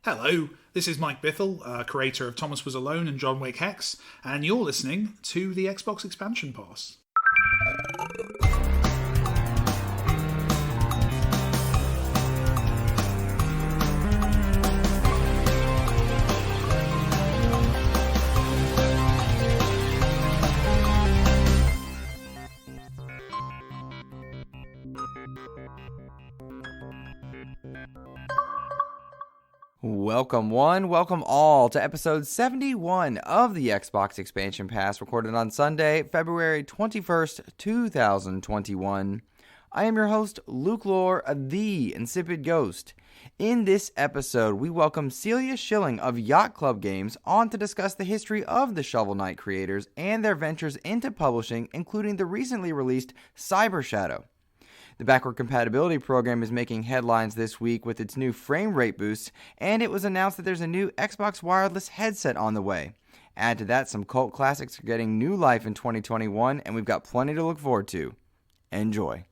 Hello, this is Mike Bithell, creator of Thomas Was Alone and John Wick Hex, and you're listening to the Xbox Expansion Pass. Welcome one, welcome all to episode 71 of the Xbox Expansion Pass, recorded on Sunday, February 21st, 2021. I am your host, Luke Lohr, the InsipidGhost. In this episode, we welcome Celia Shilling of Yacht Club Games on to discuss the history of the Shovel Knight creators and their ventures into publishing, including the recently released Cyber Shadow. The Backward Compatibility program is making headlines this week with its new frame rate boosts, and it was announced that there's a new Xbox wireless headset on the way. Add to that, some cult classics are getting new life in 2021, and we've got plenty to look forward to. Enjoy.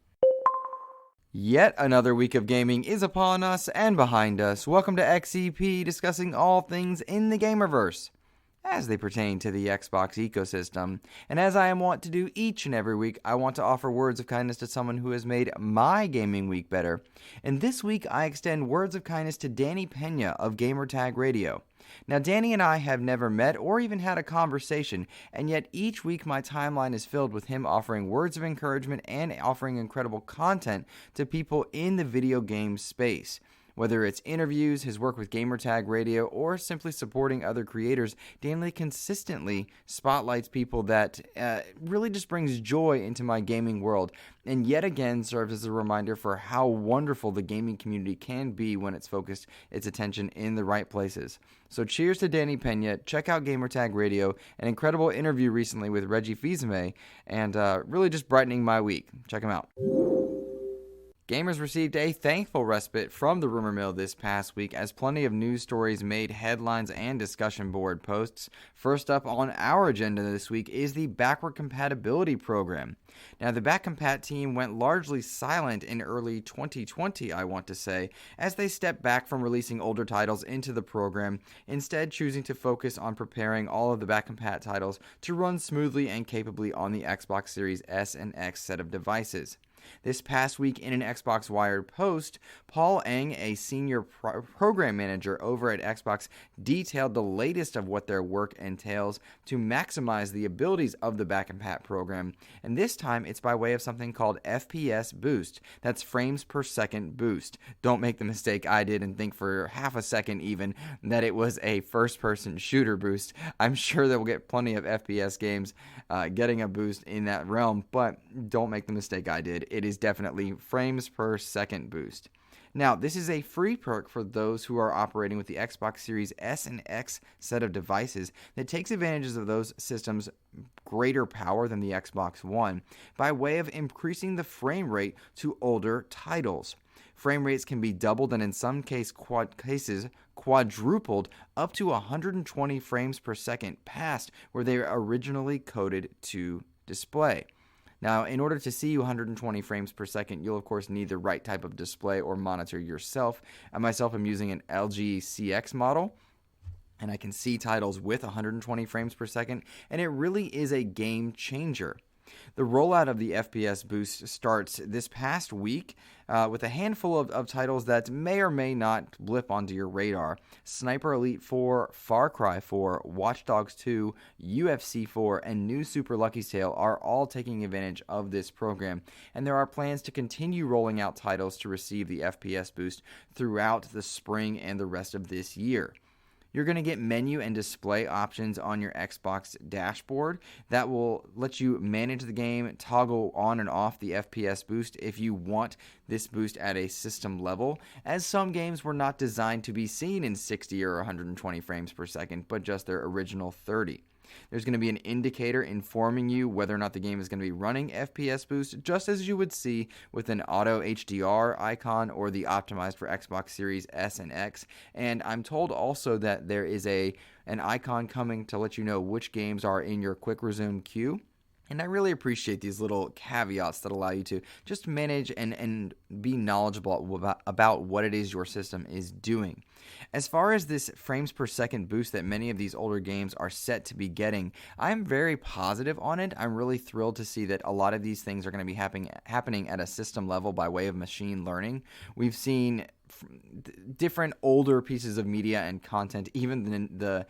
Yet another week of gaming is upon us and behind us. Welcome to XEP, discussing all things in the Gamerverse as they pertain to the Xbox ecosystem. And as I am wont to do each and every week, I want to offer words of kindness to someone who has made my gaming week better. And this week, I extend words of kindness to Danny Pena of Gamertag Radio. Now, Danny and I have never met or even had a conversation, and yet each week my timeline is filled with him offering words of encouragement and offering incredible content to people in the video game space. Whether it's interviews, his work with Gamertag Radio, or simply supporting other creators, Danley consistently spotlights people that really just brings joy into my gaming world, and yet again serves as a reminder for how wonderful the gaming community can be when it's focused its attention in the right places. So cheers to Danny Pena. Check out Gamertag Radio, an incredible interview recently with Reggie Fils-Aimé, and really just brightening my week. Check him out. Gamers received a thankful respite from the rumor mill this past week as plenty of news stories made headlines and discussion board posts. First up on our agenda this week is the Backward Compatibility program. Now, the BackCompat team went largely silent in early 2020, I want to say, as they stepped back from releasing older titles into the program, instead choosing to focus on preparing all of the BackCompat titles to run smoothly and capably on the Xbox Series S and X set of devices. This past week, in an Xbox Wired post, Paul Eng, a senior program manager over at Xbox, detailed the latest of what their work entails to maximize the abilities of the BackCompat program, and this time it's by way of something called Fps Boost. That's frames per second boost. Don't make the mistake I did and think for half a second even that it was a first-person shooter boost. I'm sure that we'll get plenty of FPS games getting a boost in that realm, but don't make the mistake I did. It is definitely frames per second boost. Now, this is a free perk for those who are operating with the Xbox Series S and X set of devices that takes advantages of those systems' greater power than the Xbox One by way of increasing the frame rate to older titles. Frame rates can be doubled and in some cases quadrupled up to 120 frames per second past where they were originally coded to display. Now, in order to see 120 frames per second, you'll of course need the right type of display or monitor yourself. I myself am using an LG CX model, and I can see titles with 120 frames per second, and it really is a game changer. The rollout of the FPS Boost starts this past week with a handful of titles that may or may not blip onto your radar. Sniper Elite 4, Far Cry 4, Watch Dogs 2, UFC 4, and new Super Lucky's Tale are all taking advantage of this program, and there are plans to continue rolling out titles to receive the FPS Boost throughout the spring and the rest of this year. You're going to get menu and display options on your Xbox dashboard that will let you manage the game, toggle on and off the FPS boost if you want this boost at a system level, as some games were not designed to be seen in 60 or 120 frames per second, but just their original 30. There's going to be an indicator informing you whether or not the game is going to be running FPS Boost, just as you would see with an Auto HDR icon or the optimized for Xbox Series S and X. And I'm told also that there is an icon coming to let you know which games are in your quick resume queue. And I really appreciate these little caveats that allow you to just manage and be knowledgeable about what it is your system is doing. As far as this frames per second boost that many of these older games are set to be getting, I'm very positive on it. I'm really thrilled to see that a lot of these things are going to be happening at a system level by way of machine learning. We've seen different older pieces of media and content, even the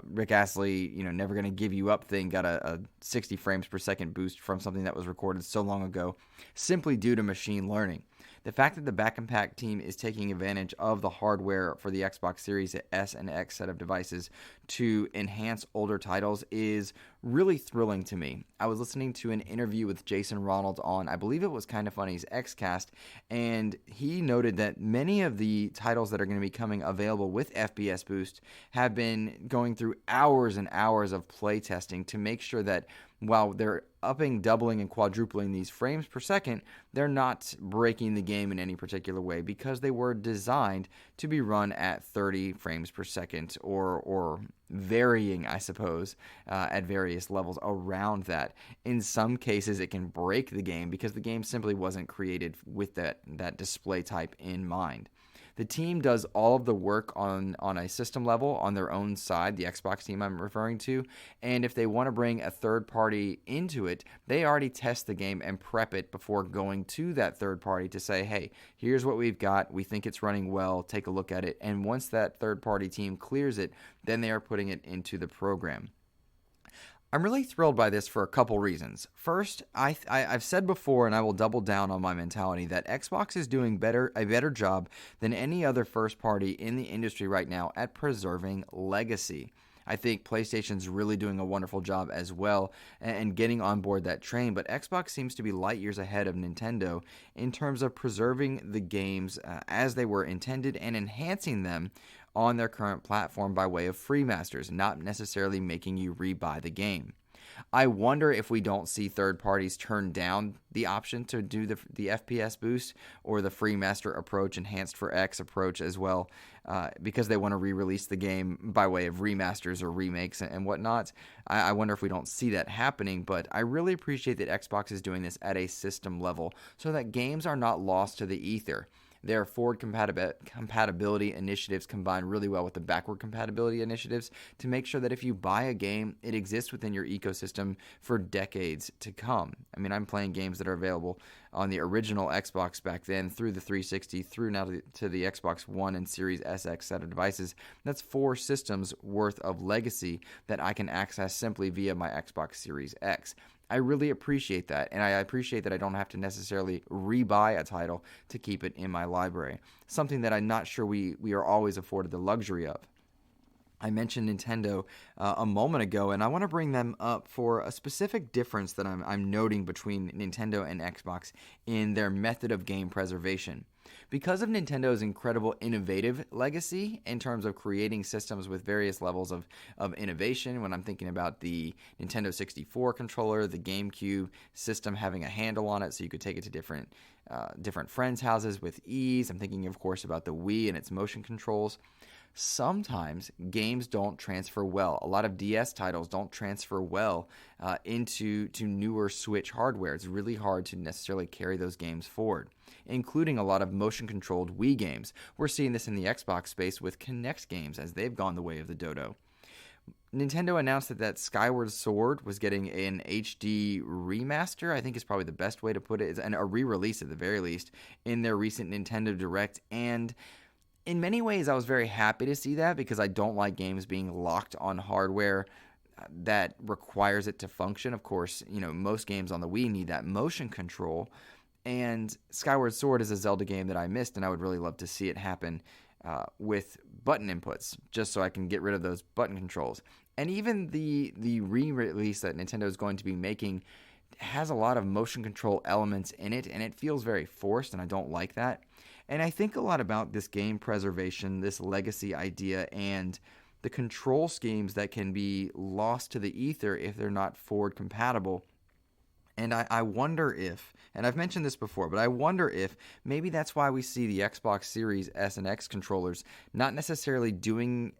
Rick Astley, never going to give you up thing got a 60 frames per second boost from something that was recorded so long ago, simply due to machine learning. The fact that the Back Compat team is taking advantage of the hardware for the Xbox Series S and X set of devices to enhance older titles is really thrilling to me. I was listening to an interview with Jason Ronald on, I believe it was Kinda Funny's Xcast, and he noted that many of the titles that are going to be coming available with FPS Boost have been going through hours and hours of play testing to make sure that while they're upping, doubling, and quadrupling these frames per second, they're not breaking the game in any particular way because they were designed to be run at 30 frames per second or varying, I suppose, at various levels around that. In some cases, it can break the game because the game simply wasn't created with that display type in mind. The team does all of the work on a system level on their own side, the Xbox team I'm referring to, and if they want to bring a third party into it, they already test the game and prep it before going to that third party to say, hey, here's what we've got, we think it's running well, take a look at it, and once that third party team clears it, then they are putting it into the program. I'm really thrilled by this for a couple reasons. First, I've said before, and I will double down on my mentality, that Xbox is doing a better job than any other first party in the industry right now at preserving legacy. I think PlayStation's really doing a wonderful job as well and getting on board that train, but Xbox seems to be light years ahead of Nintendo in terms of preserving the games as they were intended and enhancing them on their current platform by way of free masters, not necessarily making you rebuy the game. I wonder if we don't see third parties turn down the option to do the FPS boost or the free master approach, enhanced for X approach as well, because they want to re-release the game by way of remasters or remakes and whatnot. I wonder if we don't see that happening, but I really appreciate that Xbox is doing this at a system level so that games are not lost to the ether. Their forward compatibility initiatives combine really well with the backward compatibility initiatives to make sure that if you buy a game, it exists within your ecosystem for decades to come. I mean, I'm playing games that are available on the original Xbox back then through the 360 through now to the Xbox One and Series SX set of devices. That's 4 systems worth of legacy that I can access simply via my Xbox Series X. I really appreciate that, and I appreciate that I don't have to necessarily rebuy a title to keep it in my library, something that I'm not sure we are always afforded the luxury of. I mentioned Nintendo a moment ago, and I want to bring them up for a specific difference that I'm noting between Nintendo and Xbox in their method of game preservation. Because of Nintendo's incredible innovative legacy in terms of creating systems with various levels of innovation, when I'm thinking about the Nintendo 64 controller, the GameCube system having a handle on it so you could take it to different friends' houses with ease. I'm thinking, of course, about the Wii and its motion controls. Sometimes games don't transfer well. A lot of DS titles don't transfer well into newer Switch hardware. It's really hard to necessarily carry those games forward, including a lot of motion-controlled Wii games. We're seeing this in the Xbox space with Kinect games as they've gone the way of the dodo. Nintendo announced that Skyward Sword was getting an HD remaster, I think is probably the best way to put it, and a re-release at the very least, in their recent Nintendo Direct, and in many ways, I was very happy to see that because I don't like games being locked on hardware that requires it to function. Of course, most games on the Wii need that motion control, and Skyward Sword is a Zelda game that I missed, and I would really love to see it happen with button inputs, just so I can get rid of those button controls. And even the re-release that Nintendo is going to be making has a lot of motion control elements in it, and it feels very forced, and I don't like that. And I think a lot about this game preservation, this legacy idea, and the control schemes that can be lost to the ether if they're not forward compatible. And I wonder if, and I've mentioned this before, but I wonder if maybe that's why we see the Xbox Series S and X controllers not necessarily doing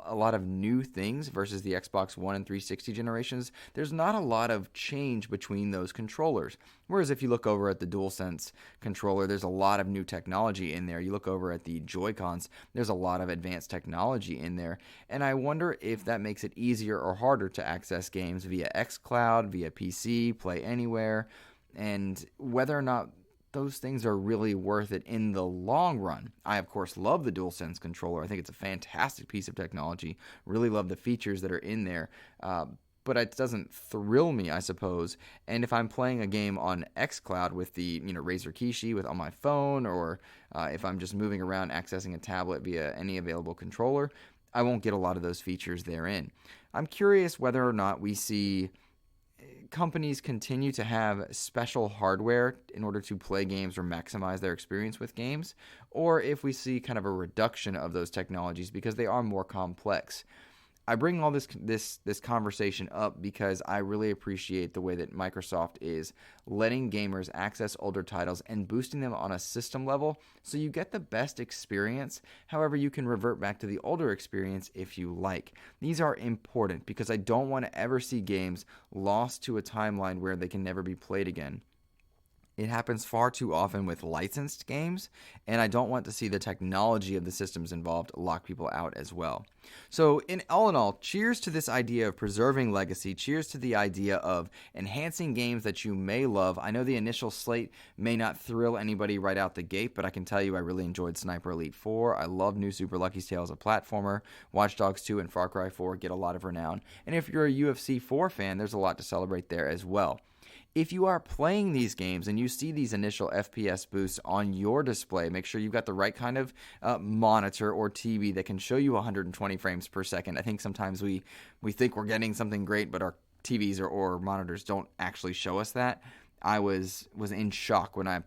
a lot of new things versus the Xbox One and 360 generations. There's not a lot of change between those controllers. Whereas if you look over at the DualSense controller, there's a lot of new technology in there. You look over at the Joy-Cons, there's a lot of advanced technology in there. And I wonder if that makes it easier or harder to access games via xCloud, via PC, Play Anywhere, and whether or not those things are really worth it in the long run. I, of course, love the DualSense controller. I think it's a fantastic piece of technology. Really love the features that are in there. But it doesn't thrill me, I suppose. And if I'm playing a game on xCloud with the Razer Kishi on my phone, or if I'm just moving around accessing a tablet via any available controller, I won't get a lot of those features therein. I'm curious whether or not we see companies continue to have special hardware in order to play games or maximize their experience with games, or if we see kind of a reduction of those technologies because they are more complex. I bring all this conversation up because I really appreciate the way that Microsoft is letting gamers access older titles and boosting them on a system level so you get the best experience. However, you can revert back to the older experience if you like. These are important because I don't want to ever see games lost to a timeline where they can never be played again. It happens far too often with licensed games, and I don't want to see the technology of the systems involved lock people out as well. So in all, cheers to this idea of preserving legacy. Cheers to the idea of enhancing games that you may love. I know the initial slate may not thrill anybody right out the gate, but I can tell you I really enjoyed Sniper Elite 4. I love New Super Lucky's Tale as a platformer. Watch Dogs 2 and Far Cry 4 get a lot of renown. And if you're a UFC 4 fan, there's a lot to celebrate there as well. If you are playing these games and you see these initial FPS boosts on your display, make sure you've got the right kind of monitor or TV that can show you 120 frames per second. I think sometimes we think we're getting something great, but our TVs or monitors don't actually show us that. I was in shock when I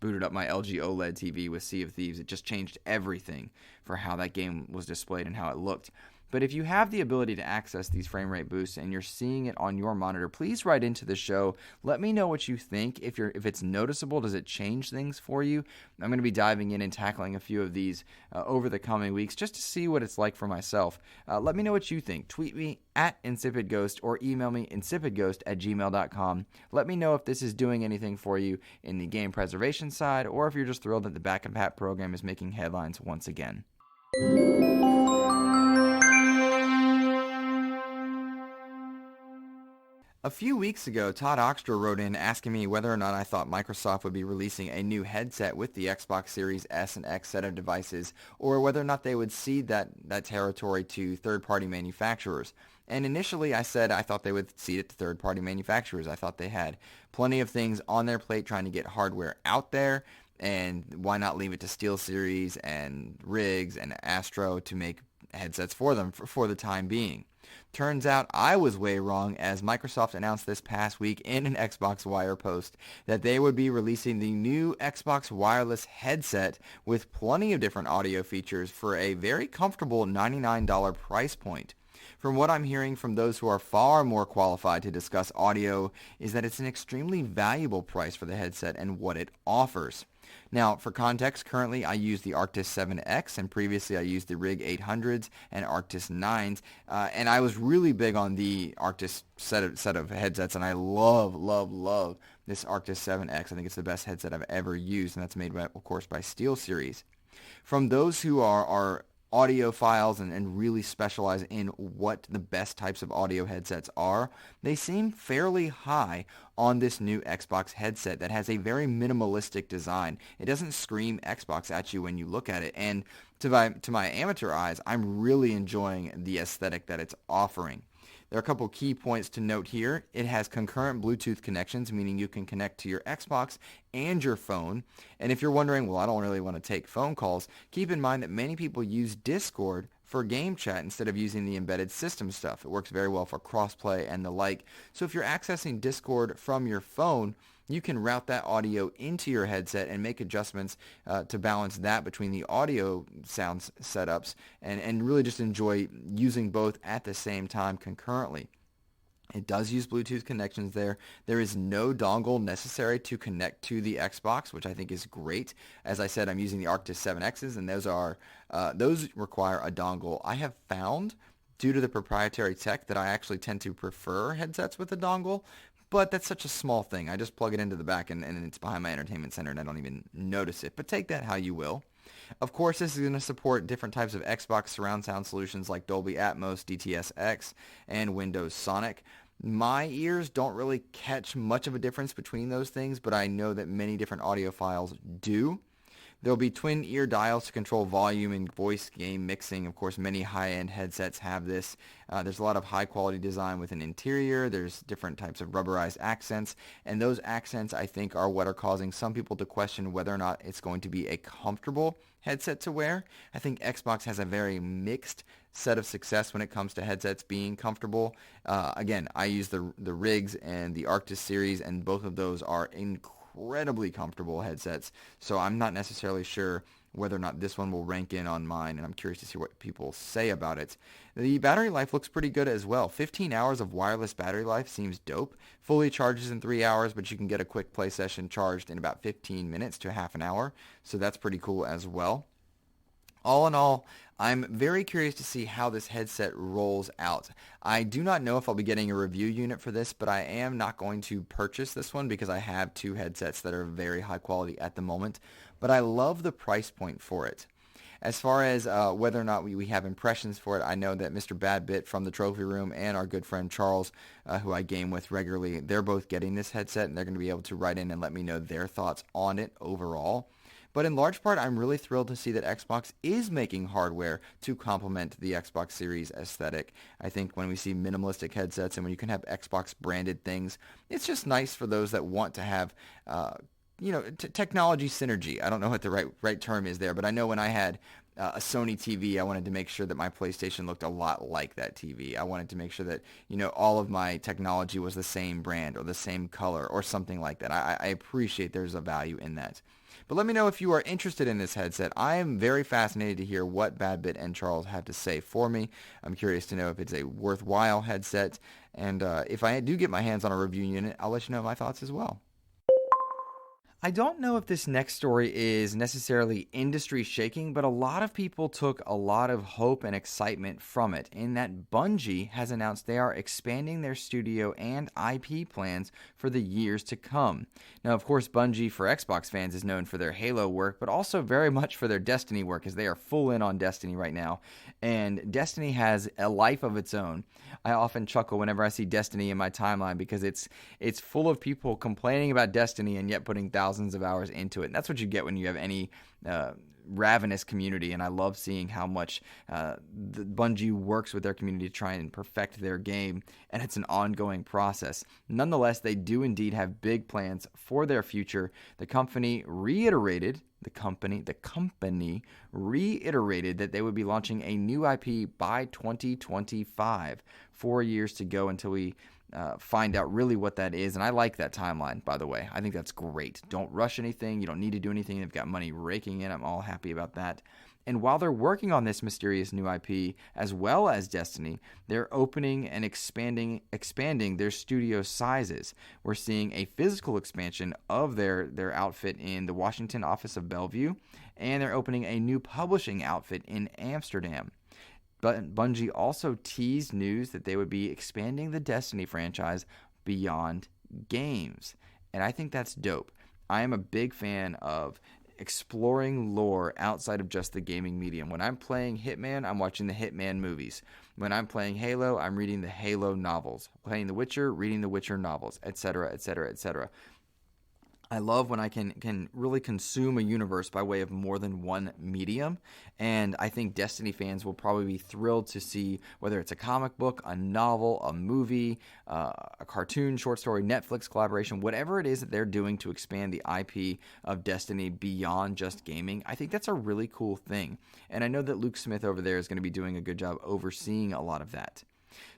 booted up my LG OLED TV with Sea of Thieves. It just changed everything for how that game was displayed and how it looked. But if you have the ability to access these frame rate boosts and you're seeing it on your monitor, please write into the show. Let me know what you think. If it's noticeable, does it change things for you? I'm going to be diving in and tackling a few of these over the coming weeks just to see what it's like for myself. Let me know what you think. Tweet me at InsipidGhost or email me insipidghost@gmail.com. Let me know if this is doing anything for you in the game preservation side, or if you're just thrilled that the Back and Pat program is making headlines once again. A few weeks ago, Todd Oxtra wrote in asking me whether or not I thought Microsoft would be releasing a new headset with the Xbox Series S and X set of devices, or whether or not they would cede that territory to third-party manufacturers. And initially I said I thought they would cede it to third-party manufacturers. I thought they had plenty of things on their plate trying to get hardware out there, and why not leave it to SteelSeries and Riggs and Astro to make headsets for them for the time being. Turns out I was way wrong, as Microsoft announced this past week in an Xbox Wire post that they would be releasing the new Xbox wireless headset with plenty of different audio features for a very comfortable $99 price point. From what I'm hearing from those who are far more qualified to discuss audio is that it's an extremely valuable price for the headset and what it offers. Now, for context, currently I use the Arctis 7X, and previously I used the Rig 800s and Arctis 9s, and I was really big on the Arctis set of headsets, and I love this Arctis 7X. I think it's the best headset I've ever used, and that's made, of course, by SteelSeries. From those who are audiophiles and really specialize in what the best types of audio headsets are, they seem fairly high on this new Xbox headset that has a very minimalistic design. It doesn't scream Xbox at you when you look at it, and to my amateur eyes, I'm really enjoying the aesthetic that it's offering. There are a couple key points to note here. It has concurrent Bluetooth connections, meaning you can connect to your Xbox and your phone. And if you're wondering, well, I don't really want to take phone calls, keep in mind that many people use Discord for game chat instead of using the embedded system stuff. It works very well for crossplay and the like. So if you're accessing Discord from your phone, you can route that audio into your headset and make adjustments to balance that between the audio sound setups and really just enjoy using both at the same time concurrently. It does use Bluetooth connections there. There is no dongle necessary to connect to the Xbox, which I think is great. As I said, I'm using the Arctis 7Xs, and those require a dongle. I have found, due to the proprietary tech, that I actually tend to prefer headsets with a dongle, but that's such a small thing. I just plug it into the back, and it's behind my entertainment center, and I don't even notice it. But take that how you will. Of course, this is going to support different types of Xbox surround sound solutions like Dolby Atmos, DTS-X, and Windows Sonic. My ears don't really catch much of a difference between those things, but I know that many different audiophiles do. There'll be twin ear dials to control volume and voice game mixing. Of course, many high-end headsets have this. There's a lot of high-quality design with an interior. There's different types of rubberized accents, and those accents, I think, are what are causing some people to question whether or not it's going to be a comfortable headset to wear. I think Xbox has a very mixed set of success when it comes to headsets being comfortable. Again, I use the Rigs and the Arctis series, and both of those are incredibly comfortable headsets, so I'm not necessarily sure whether or not this one will rank in on mine, and I'm curious to see what people say about it. The battery life looks pretty good as well. 15 hours of wireless battery life seems dope. Fully charges in 3 hours, but you can get a quick play session charged in about 15 minutes to half an hour, so that's pretty cool as well. All in all, I'm very curious to see how this headset rolls out. I do not know if I'll be getting a review unit for this, but I am not going to purchase this one because I have two headsets that are very high quality at the moment. But I love the price point for it. As far as whether or not we have impressions for it, I know that Mr. Badbit from the Trophy Room and our good friend Charles, who I game with regularly, they're both getting this headset, and they're going to be able to write in and let me know their thoughts on it overall. But in large part, I'm really thrilled to see that Xbox is making hardware to complement the Xbox Series aesthetic. I think when we see minimalistic headsets and when you can have Xbox branded things, it's just nice for those that want to have technology synergy. I don't know what the right term is there, but I know when I had a Sony TV, I wanted to make sure that my PlayStation looked a lot like that TV. I wanted to make sure that, all of my technology was the same brand or the same color or something like that. I appreciate there's a value in that. But let me know if you are interested in this headset. I am very fascinated to hear what Badbit and Charles have to say for me. I'm curious to know if it's a worthwhile headset. And if I do get my hands on a review unit, I'll let you know my thoughts as well. I don't know if this next story is necessarily industry shaking, but a lot of people took a lot of hope and excitement from it in that Bungie has announced they are expanding their studio and IP plans for the years to come. Now, of course, Bungie for Xbox fans is known for their Halo work, but also very much for their Destiny work, as they are full in on Destiny right now. And Destiny has a life of its own. I often chuckle whenever I see Destiny in my timeline because it's full of people complaining about Destiny and yet putting thousands of hours into it. And that's what you get when you have any ravenous community, and I love seeing how much the Bungie works with their community to try and perfect their game, and it's an ongoing process. Nonetheless, they do indeed have big plans for their future. The company reiterated that they would be launching a new IP by 2025. 4 years to go until we find out really what that is. And I like that timeline, by the way. I think that's great. Don't rush anything. You don't need to do anything. They've got money raking in. I'm all happy about that. And while they're working on this mysterious new IP, as well as Destiny, they're opening and expanding their studio sizes. We're seeing a physical expansion of their outfit in the Washington office of Bellevue, and they're opening a new publishing outfit in Amsterdam. But Bungie also teased news that they would be expanding the Destiny franchise beyond games. And I think that's dope. I am a big fan of exploring lore outside of just the gaming medium. When I'm playing Hitman, I'm watching the Hitman movies. When I'm playing Halo, I'm reading the Halo novels. Playing The Witcher, reading the Witcher novels, etc., etc., etc. I love when I can really consume a universe by way of more than one medium, and I think Destiny fans will probably be thrilled to see whether it's a comic book, a novel, a movie, a cartoon, short story, Netflix collaboration, whatever it is that they're doing to expand the IP of Destiny beyond just gaming. I think that's a really cool thing, and I know that Luke Smith over there is going to be doing a good job overseeing a lot of that.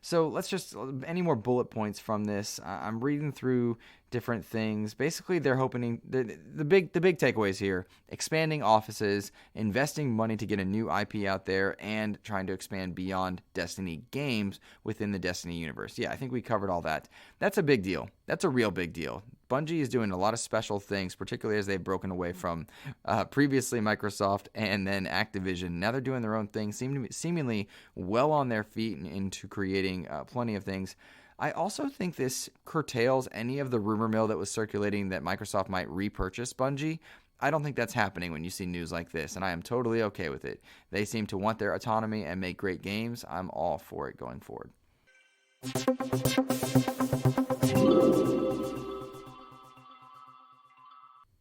So let's just, any more bullet points from this? I'm reading through different things. Basically, they're hoping, the big takeaways here: expanding offices, investing money to get a new IP out there, and trying to expand beyond Destiny games within the Destiny universe. Yeah, I think we covered all that. That's a big deal. That's a real big deal. Bungie is doing a lot of special things, particularly as they've broken away from previously Microsoft and then Activision. Now they're doing their own thing, seemingly well on their feet into creating plenty of things. I also think this curtails any of the rumor mill that was circulating that Microsoft might repurchase Bungie. I don't think that's happening when you see news like this, and I am totally okay with it. They seem to want their autonomy and make great games. I'm all for it going forward.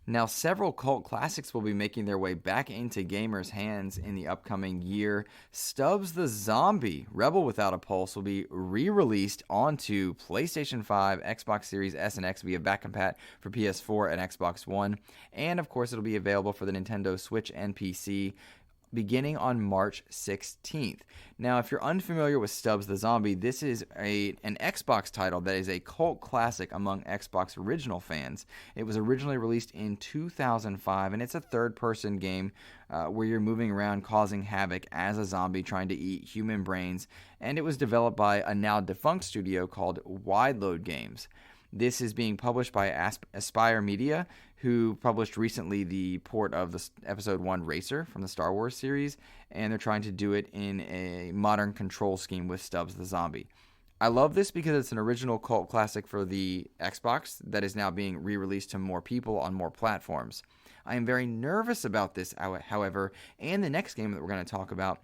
Now, several cult classics will be making their way back into gamers' hands in the upcoming year. Stubbs the Zombie, Rebel Without a Pulse, will be re-released onto PlayStation 5, Xbox Series S and X via back compat for PS4 and Xbox One. And, of course, it'll be available for the Nintendo Switch and PC beginning on March 16th. Now, if you're unfamiliar with Stubbs the Zombie, this is an Xbox title that is a cult classic among Xbox original fans. It was originally released in 2005, and it's a third-person game where you're moving around causing havoc as a zombie trying to eat human brains, and it was developed by a now-defunct studio called Wide Load Games. This is being published by Aspyr Media, who published recently the port of the Episode 1 Racer from the Star Wars series, and they're trying to do it in a modern control scheme with Stubbs the Zombie. I love this because it's an original cult classic for the Xbox that is now being re-released to more people on more platforms. I am very nervous about this, however, and the next game that we're going to talk about,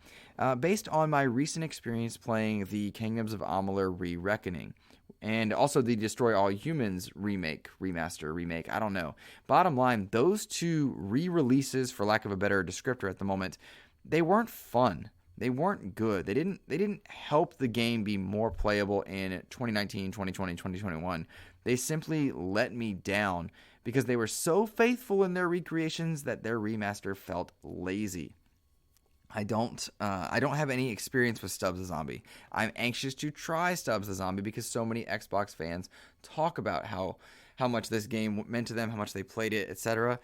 based on my recent experience playing the Kingdoms of Amalur Re-Reckoning. And also the Destroy All Humans remake. I don't know. Bottom line, those two re-releases, for lack of a better descriptor at the moment, they weren't fun. They weren't good. They didn't help the game be more playable in 2019, 2020, 2021. They simply let me down because they were so faithful in their recreations that their remaster felt lazy. I don't have any experience with Stubbs the Zombie. I'm anxious to try Stubbs the Zombie because so many Xbox fans talk about how much this game meant to them, how much they played it, etc.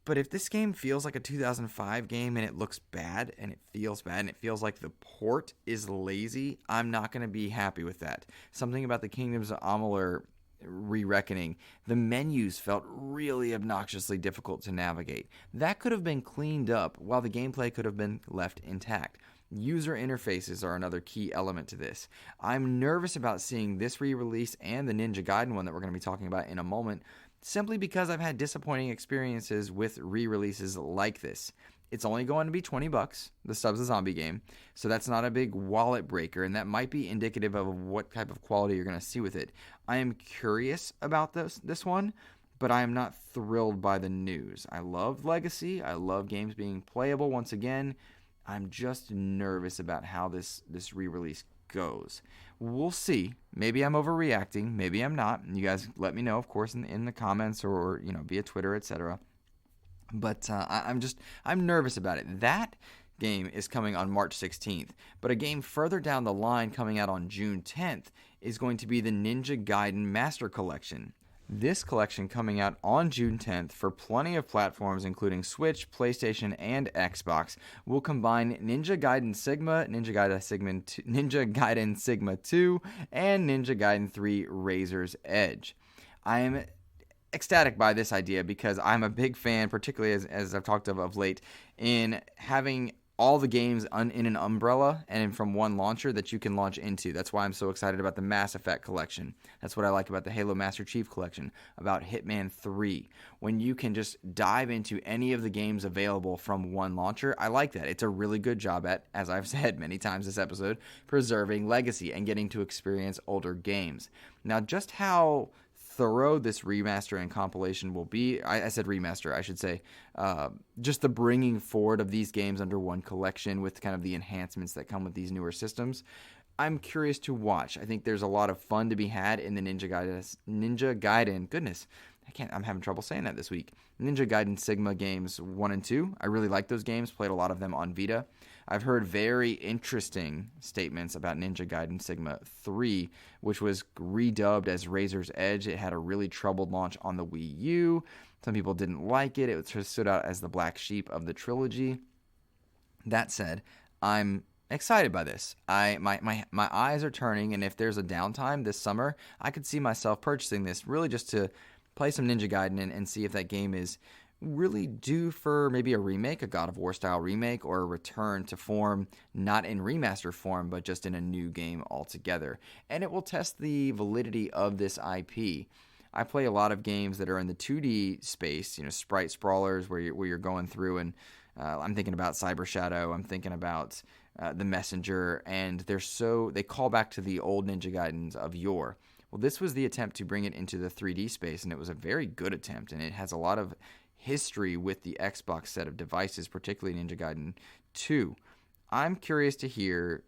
But if this game feels like a 2005 game and it looks bad and it feels like the port is lazy, I'm not going to be happy with that. Something about the Kingdoms of Amalur Re-Reckoning, the menus felt really obnoxiously difficult to navigate. That could have been cleaned up while the gameplay could have been left intact. User interfaces are another key element to this. I'm nervous about seeing this re-release and the Ninja Gaiden one that we're going to be talking about in a moment, simply because I've had disappointing experiences with re-releases like this. It's only going to be $20, the Stubbs the Zombie game, so that's not a big wallet breaker, and that might be indicative of what type of quality you're going to see with it. I am curious about this one, but I am not thrilled by the news. I love Legacy. I love games being playable once again. I'm just nervous about how this re-release goes. We'll see. Maybe I'm overreacting. Maybe I'm not. You guys let me know, of course, in the comments or via Twitter, etc. But I'm nervous about it. That game is coming on March 16th, but a game further down the line coming out on June 10th is going to be the Ninja Gaiden Master Collection. This collection coming out on June 10th for plenty of platforms including Switch, PlayStation, and Xbox will combine Ninja Gaiden Sigma, Ninja Gaiden Sigma 2, and Ninja Gaiden 3 Razor's Edge. I'm ecstatic by this idea because I'm a big fan, particularly as I've talked of late, in having all the games in an umbrella and from one launcher that you can launch into. That's why I'm so excited about the Mass Effect collection. That's what I like about the Halo Master Chief collection, about Hitman 3. When you can just dive into any of the games available from one launcher, I like that. It's a really good job at, as I've said many times this episode, preserving legacy and getting to experience older games. Now, just how thorough this remaster and compilation will be. I said remaster, I should say. Just the bringing forward of these games under one collection with kind of the enhancements that come with these newer systems. I'm curious to watch. I think there's a lot of fun to be had in the Ninja Gaiden. Goodness, I'm having trouble saying that this week. Ninja Gaiden Sigma games 1 and 2. I really like those games. Played a lot of them on Vita. I've heard very interesting statements about Ninja Gaiden Sigma 3, which was redubbed as Razor's Edge. It had a really troubled launch on the Wii U. Some people didn't like it. It sort of stood out as the black sheep of the trilogy. That said, I'm excited by this. My eyes are turning, and if there's a downtime this summer, I could see myself purchasing this really just to play some Ninja Gaiden and see if that game is really due for maybe a remake, a God of War style remake, or a return to form, not in remaster form, but just in a new game altogether. And it will test the validity of this IP. I play a lot of games that are in the 2D space, sprite sprawlers where you're going through, and I'm thinking about Cyber Shadow, I'm thinking about The Messenger, and they call back to the old Ninja Gaidens of yore. Well, this was the attempt to bring it into the 3D space, and it was a very good attempt, and it has a lot of history with the Xbox set of devices, particularly Ninja Gaiden 2. I'm curious to hear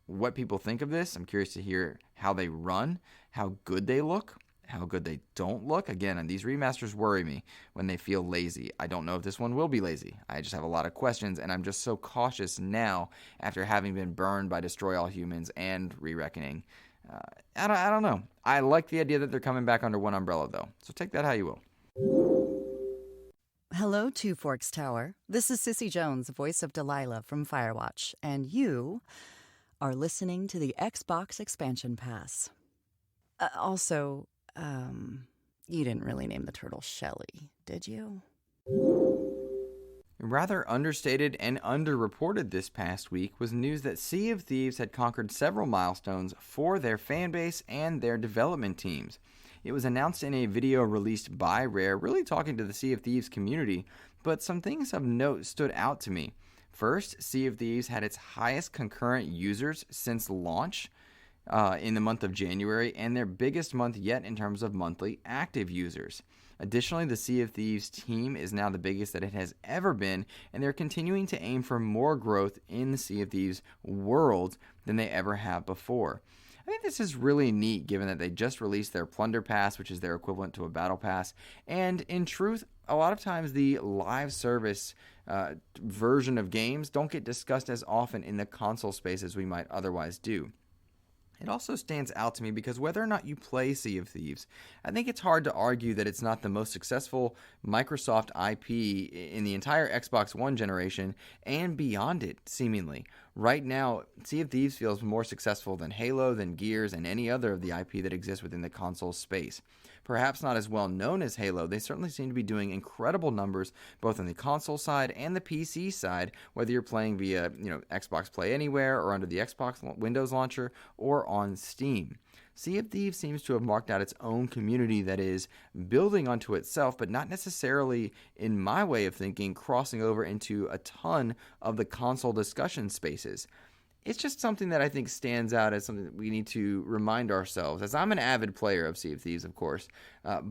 what people think of this. I'm curious to hear how they run, how good they look, how good they don't look. Again, and these remasters worry me when they feel lazy. I don't know if this one will be lazy. I just have a lot of questions, and I'm just so cautious now after having been burned by Destroy All Humans and Re-Reckoning. I don't know. I like the idea that they're coming back under one umbrella, though. So take that how you will. Hello, Two Forks Tower. This is Sissy Jones, voice of Delilah from Firewatch, and you are listening to the Xbox Expansion Pass. Also, you didn't really name the turtle Shelly, did you? Rather understated and underreported this past week was news that Sea of Thieves had conquered several milestones for their fanbase and their development teams. It was announced in a video released by Rare, really talking to the Sea of Thieves community, but some things of note stood out to me. First, Sea of Thieves had its highest concurrent users since launch in the month of January, and their biggest month yet in terms of monthly active users. Additionally, the Sea of Thieves team is now the biggest that it has ever been, and they're continuing to aim for more growth in the Sea of Thieves world than they ever have before. I think this is really neat given that they just released their Plunder Pass, which is their equivalent to a Battle Pass, and in truth, a lot of times the live service version of games don't get discussed as often in the console space as we might otherwise do. It also stands out to me because whether or not you play Sea of Thieves, I think it's hard to argue that it's not the most successful Microsoft IP in the entire Xbox One generation and beyond it, seemingly. Right now, Sea of Thieves feels more successful than Halo, than Gears, and any other of the IP that exists within the console space. Perhaps not as well known as Halo, they certainly seem to be doing incredible numbers both on the console side and the PC side, whether you're playing via Xbox Play Anywhere or under the Xbox Windows launcher or on Steam. Sea of Thieves seems to have marked out its own community that is building onto itself, but not necessarily, in my way of thinking, crossing over into a ton of the console discussion spaces. It's just something that I think stands out as something that we need to remind ourselves, as I'm an avid player of Sea of Thieves, of course,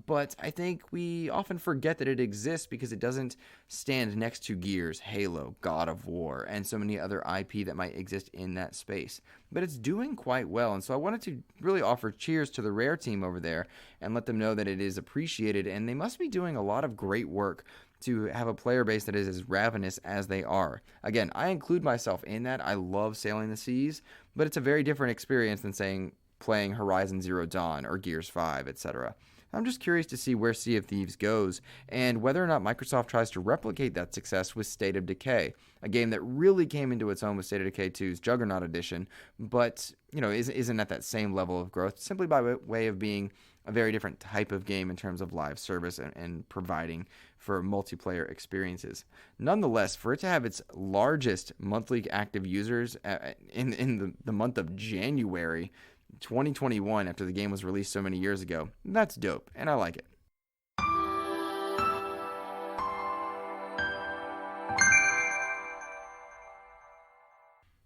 but I think we often forget that it exists because it doesn't stand next to Gears, Halo, God of War, and so many other IP that might exist in that space. But it's doing quite well, and so I wanted to really offer cheers to the Rare team over there and let them know that it is appreciated, and they must be doing a lot of great work to have a player base that is as ravenous as they are. Again, I include myself in that. I love sailing the seas, but it's a very different experience than playing Horizon Zero Dawn or Gears 5, etc. I'm just curious to see where Sea of Thieves goes and whether or not Microsoft tries to replicate that success with State of Decay, a game that really came into its own with State of Decay 2's Juggernaut Edition, but isn't at that same level of growth simply by way of being a very different type of game in terms of live service and providing for multiplayer experiences. Nonetheless, for it to have its largest monthly active users in the month of January 2021 after the game was released so many years ago, that's dope, and I like it.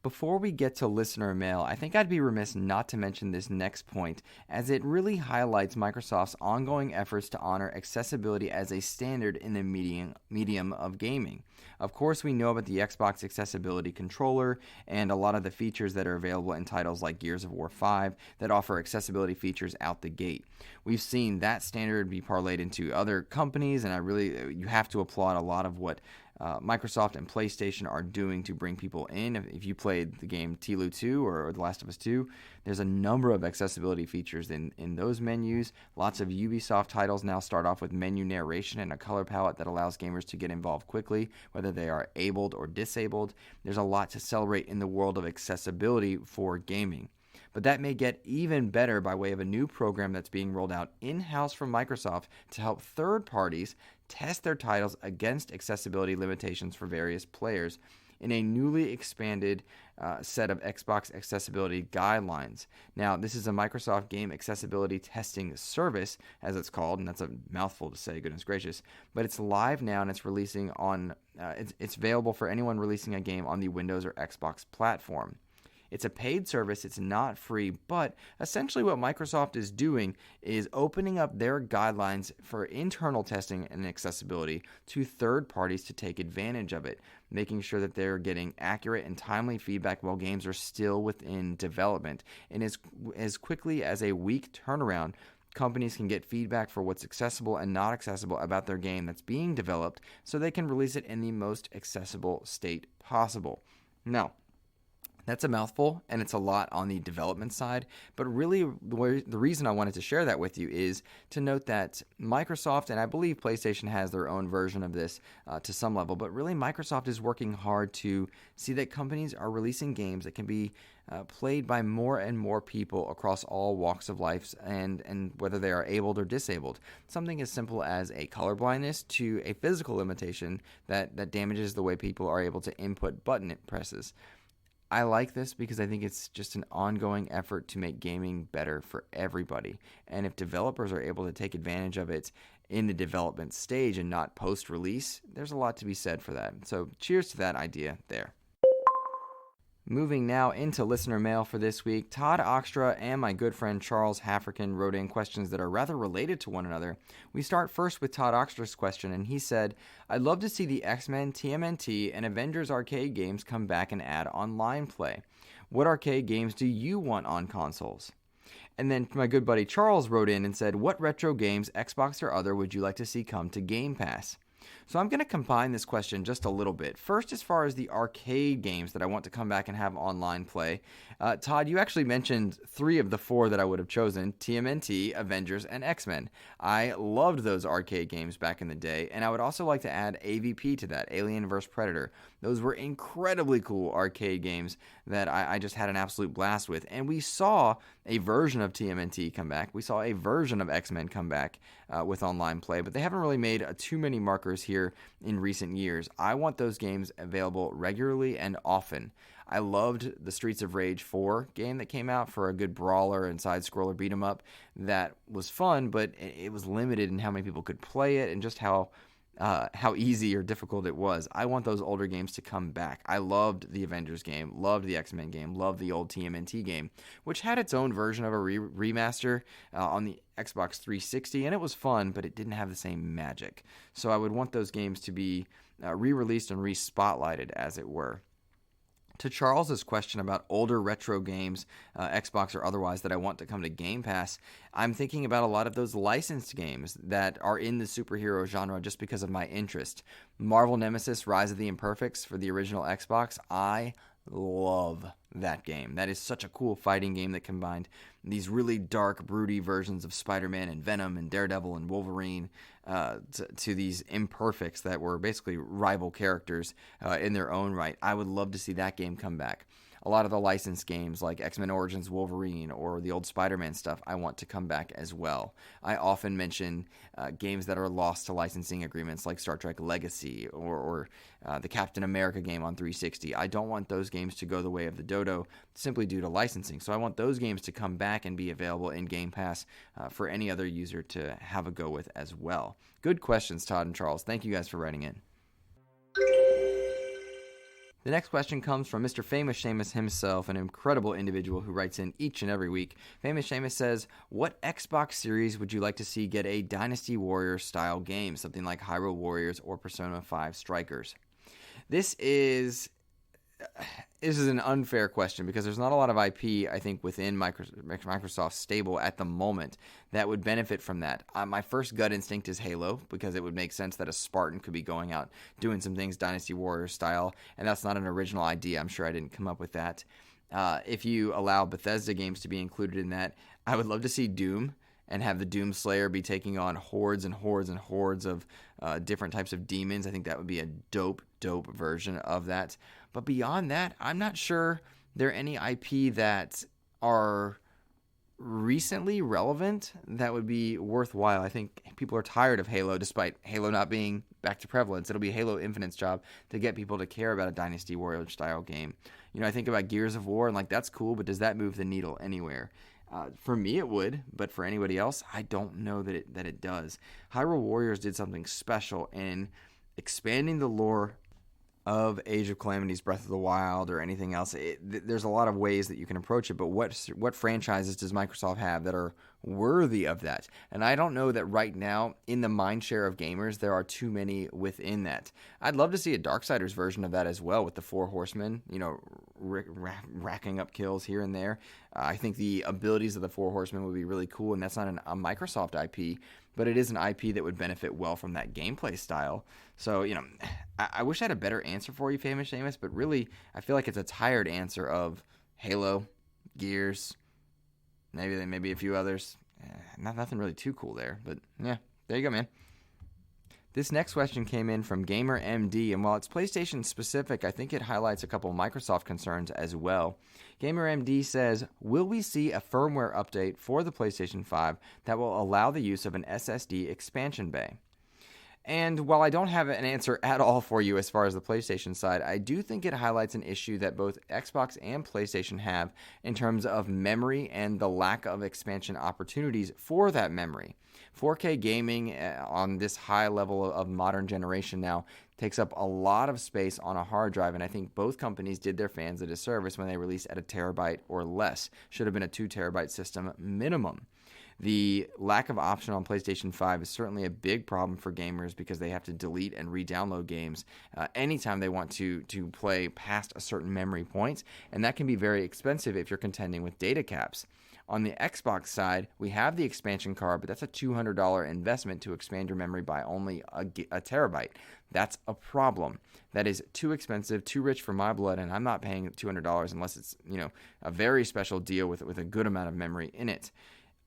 Before we get to listener mail, I think I'd be remiss not to mention this next point, as it really highlights Microsoft's ongoing efforts to honor accessibility as a standard in the medium of gaming. Of course, we know about the Xbox Accessibility Controller and a lot of the features that are available in titles like Gears of War 5 that offer accessibility features out the gate. We've seen that standard be parlayed into other companies, and you have to applaud a lot of what Microsoft and PlayStation are doing to bring people in. If you played the game Tilu 2 or The Last of Us 2, there's a number of accessibility features in those menus. Lots of Ubisoft titles now start off with menu narration and a color palette that allows gamers to get involved quickly, whether they are abled or disabled. There's a lot to celebrate in the world of accessibility for gaming. But that may get even better by way of a new program that's being rolled out in-house from Microsoft to help third parties test their titles against accessibility limitations for various players in a newly expanded set of Xbox accessibility guidelines. Now, this is a Microsoft Game Accessibility Testing Service, as it's called, and that's a mouthful to say, goodness gracious. But it's live now, and it's releasing on. It's available for anyone releasing a game on the Windows or Xbox platform. It's a paid service, it's not free, but essentially what Microsoft is doing is opening up their guidelines for internal testing and accessibility to third parties to take advantage of it, making sure that they're getting accurate and timely feedback while games are still within development. And as quickly as a week turnaround, companies can get feedback for what's accessible and not accessible about their game that's being developed so they can release it in the most accessible state possible. Now, that's a mouthful, and it's a lot on the development side, but really the reason I wanted to share that with you is to note that Microsoft, and I believe PlayStation has their own version of this to some level, but really Microsoft is working hard to see that companies are releasing games that can be played by more and more people across all walks of life, and whether they are abled or disabled. Something as simple as a color blindness to a physical limitation that damages the way people are able to input button presses. I like this because I think it's just an ongoing effort to make gaming better for everybody. And if developers are able to take advantage of it in the development stage and not post-release, there's a lot to be said for that. So cheers to that idea there. Moving now into listener mail for this week, Todd Oxtra and my good friend Charles Hafferkin wrote in questions that are rather related to one another. We start first with Todd Oxtra's question, and he said, I'd love to see the X-Men, TMNT, and Avengers arcade games come back and add online play. What arcade games do you want on consoles? And then my good buddy Charles wrote in and said, what retro games, Xbox or other, would you like to see come to Game Pass? So I'm going to combine this question just a little bit. First, as far as the arcade games that I want to come back and have online play, Todd, you actually mentioned 3 of the 4 that I would have chosen, TMNT, Avengers, and X-Men. I loved those arcade games back in the day, and I would also like to add AVP to that, Alien vs. Predator. Those were incredibly cool arcade games that I just had an absolute blast with. And we saw a version of TMNT come back. We saw a version of X-Men come back with online play, but they haven't really made too many markers here in recent years. I want those games available regularly and often. I loved the Streets of Rage 4 game that came out for a good brawler and side-scroller beat-em-up. That was fun, but it was limited in how many people could play it and just how easy or difficult it was. I want those older games to come back. I loved the Avengers game, loved the X-Men game, loved the old TMNT game, which had its own version of a remaster on the Xbox 360, and it was fun, but it didn't have the same magic. So I would want those games to be re-released and re-spotlighted, as it were. To Charles's question about older retro games, Xbox or otherwise, that I want to come to Game Pass, I'm thinking about a lot of those licensed games that are in the superhero genre just because of my interest. Marvel Nemesis Rise of the Imperfects for the original Xbox, I love that game. That is such a cool fighting game that combined these really dark, broody versions of Spider-Man and Venom and Daredevil and Wolverine to these imperfects that were basically rival characters in their own right. I would love to see that game come back. A lot of the licensed games like X-Men Origins Wolverine or the old Spider-Man stuff, I want to come back as well. I often mention games that are lost to licensing agreements like Star Trek Legacy or the Captain America game on 360. I don't want those games to go the way of the dodo simply due to licensing. So I want those games to come back and be available in Game Pass for any other user to have a go with as well. Good questions, Todd and Charles. Thank you guys for writing in. The next question comes from Mr. Famous Seamus himself, an incredible individual who writes in each and every week. Famous Seamus says, what Xbox series would you like to see get a Dynasty Warriors style game, something like Hyrule Warriors or Persona 5 Strikers? This is this is an unfair question because there's not a lot of IP, I think, within Microsoft's stable at the moment that would benefit from that. My first gut instinct is Halo, because it would make sense that a Spartan could be going out doing some things Dynasty Warriors style, and that's not an original idea. I'm sure I didn't come up with that. If you allow Bethesda games to be included in that, I would love to see Doom and have the Doom Slayer be taking on hordes and hordes and hordes of different types of demons. I think that would be a dope version of that. But beyond that, I'm not sure there are any IP that are recently relevant that would be worthwhile. I think people are tired of Halo, despite Halo not being back to prevalence. It'll be Halo Infinite's job to get people to care about a Dynasty Warrior style game. I think about Gears of War, and like, that's cool, but does that move the needle anywhere? For me, it would, but for anybody else, I don't know that it does. Hyrule Warriors did something special in expanding the lore of Age of Calamity's Breath of the Wild or anything else. There's a lot of ways that you can approach it, but what franchises does Microsoft have that are worthy of that? And I don't know that right now, in the mind share of gamers, there are too many within that. I'd love to see a Darksiders version of that as well, with the Four Horsemen, racking up kills here and there. I think the abilities of the Four Horsemen would be really cool, and that's not a Microsoft IP, but it is an IP that would benefit well from that gameplay style. So, I wish I had a better answer for you, Famous Seamus, but really, I feel like it's a tired answer of Halo, Gears, maybe a few others. Nothing really too cool there, but yeah, there you go, man. This next question came in from Gamer MD, and while it's PlayStation specific, I think it highlights a couple Microsoft concerns as well. Gamer MD says, will we see a firmware update for the PlayStation 5 that will allow the use of an SSD expansion bay? And while I don't have an answer at all for you as far as the PlayStation side, I do think it highlights an issue that both Xbox and PlayStation have in terms of memory and the lack of expansion opportunities for that memory. 4K gaming on this high level of modern generation now takes up a lot of space on a hard drive, and I think both companies did their fans a disservice when they released at a terabyte or less. Should have been a 2 terabyte system minimum. The lack of option on PlayStation 5 is certainly a big problem for gamers because they have to delete and re-download games anytime they want to play past a certain memory point, and that can be very expensive if you're contending with data caps. On the Xbox side, we have the expansion card, but that's a $200 investment to expand your memory by only a terabyte. That's a problem. That is too expensive, too rich for my blood, and I'm not paying $200 unless it's a very special deal with a good amount of memory in it.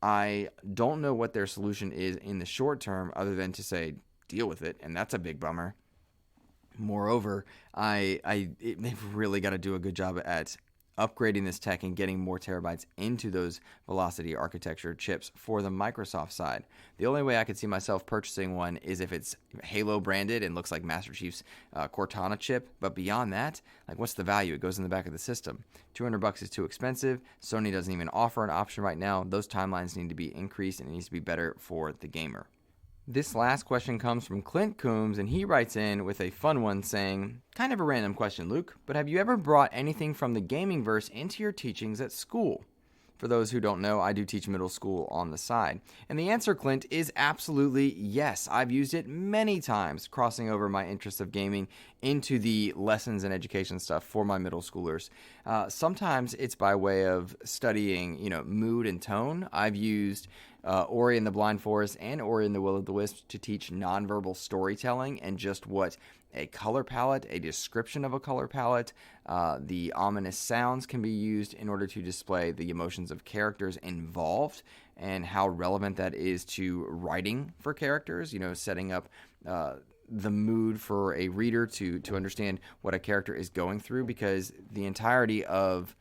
I don't know what their solution is in the short term other than to say, deal with it, and that's a big bummer. Moreover, they've really got to do a good job at upgrading this tech and getting more terabytes into those Velocity architecture chips for the Microsoft side. The only way I could see myself purchasing one is if it's Halo branded and looks like Master Chief's Cortana chip, but beyond that, what's the value? It goes in the back of the system. $200 is too expensive. Sony doesn't even offer an option right now. Those timelines need to be increased, and it needs to be better for the gamer. This last question comes from Clint Coombs, and he writes in with a fun one saying, kind of a random question, Luke, but have you ever brought anything from the gaming verse into your teachings at school? For those who don't know, I do teach middle school on the side. And the answer, Clint, is absolutely yes. I've used it many times, crossing over my interest of gaming into the lessons and education stuff for my middle schoolers. Sometimes it's by way of studying, mood and tone. I've used Ori and the Blind Forest and Ori and the Will of the Wisp to teach nonverbal storytelling and just what a color palette, a description of a color palette, the ominous sounds can be used in order to display the emotions of characters involved and how relevant that is to writing for characters, setting up the mood for a reader to understand what a character is going through, because the entirety of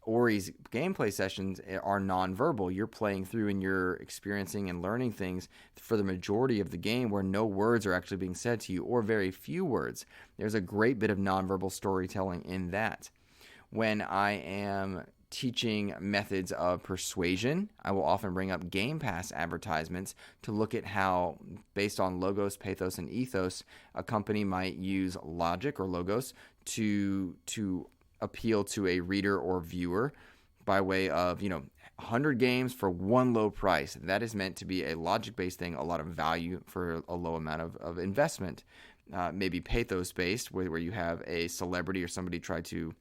Ori's gameplay sessions are nonverbal. You're playing through and you're experiencing and learning things for the majority of the game where no words are actually being said to you, or very few words. There's a great bit of nonverbal storytelling in that. When I am teaching methods of persuasion, I will often bring up Game Pass advertisements to look at how, based on logos, pathos, and ethos, a company might use logic or logos to appeal to a reader or viewer by way of, 100 games for one low price. That is meant to be a logic-based thing, a lot of value for a low amount of investment. maybe pathos-based, where you have a celebrity or somebody try to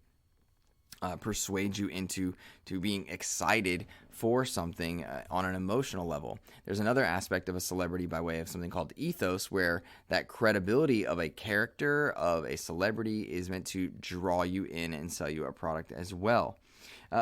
persuade you into being excited for something on an emotional level. There's another aspect of a celebrity by way of something called ethos, where that credibility of a character, of a celebrity, is meant to draw you in and sell you a product as well.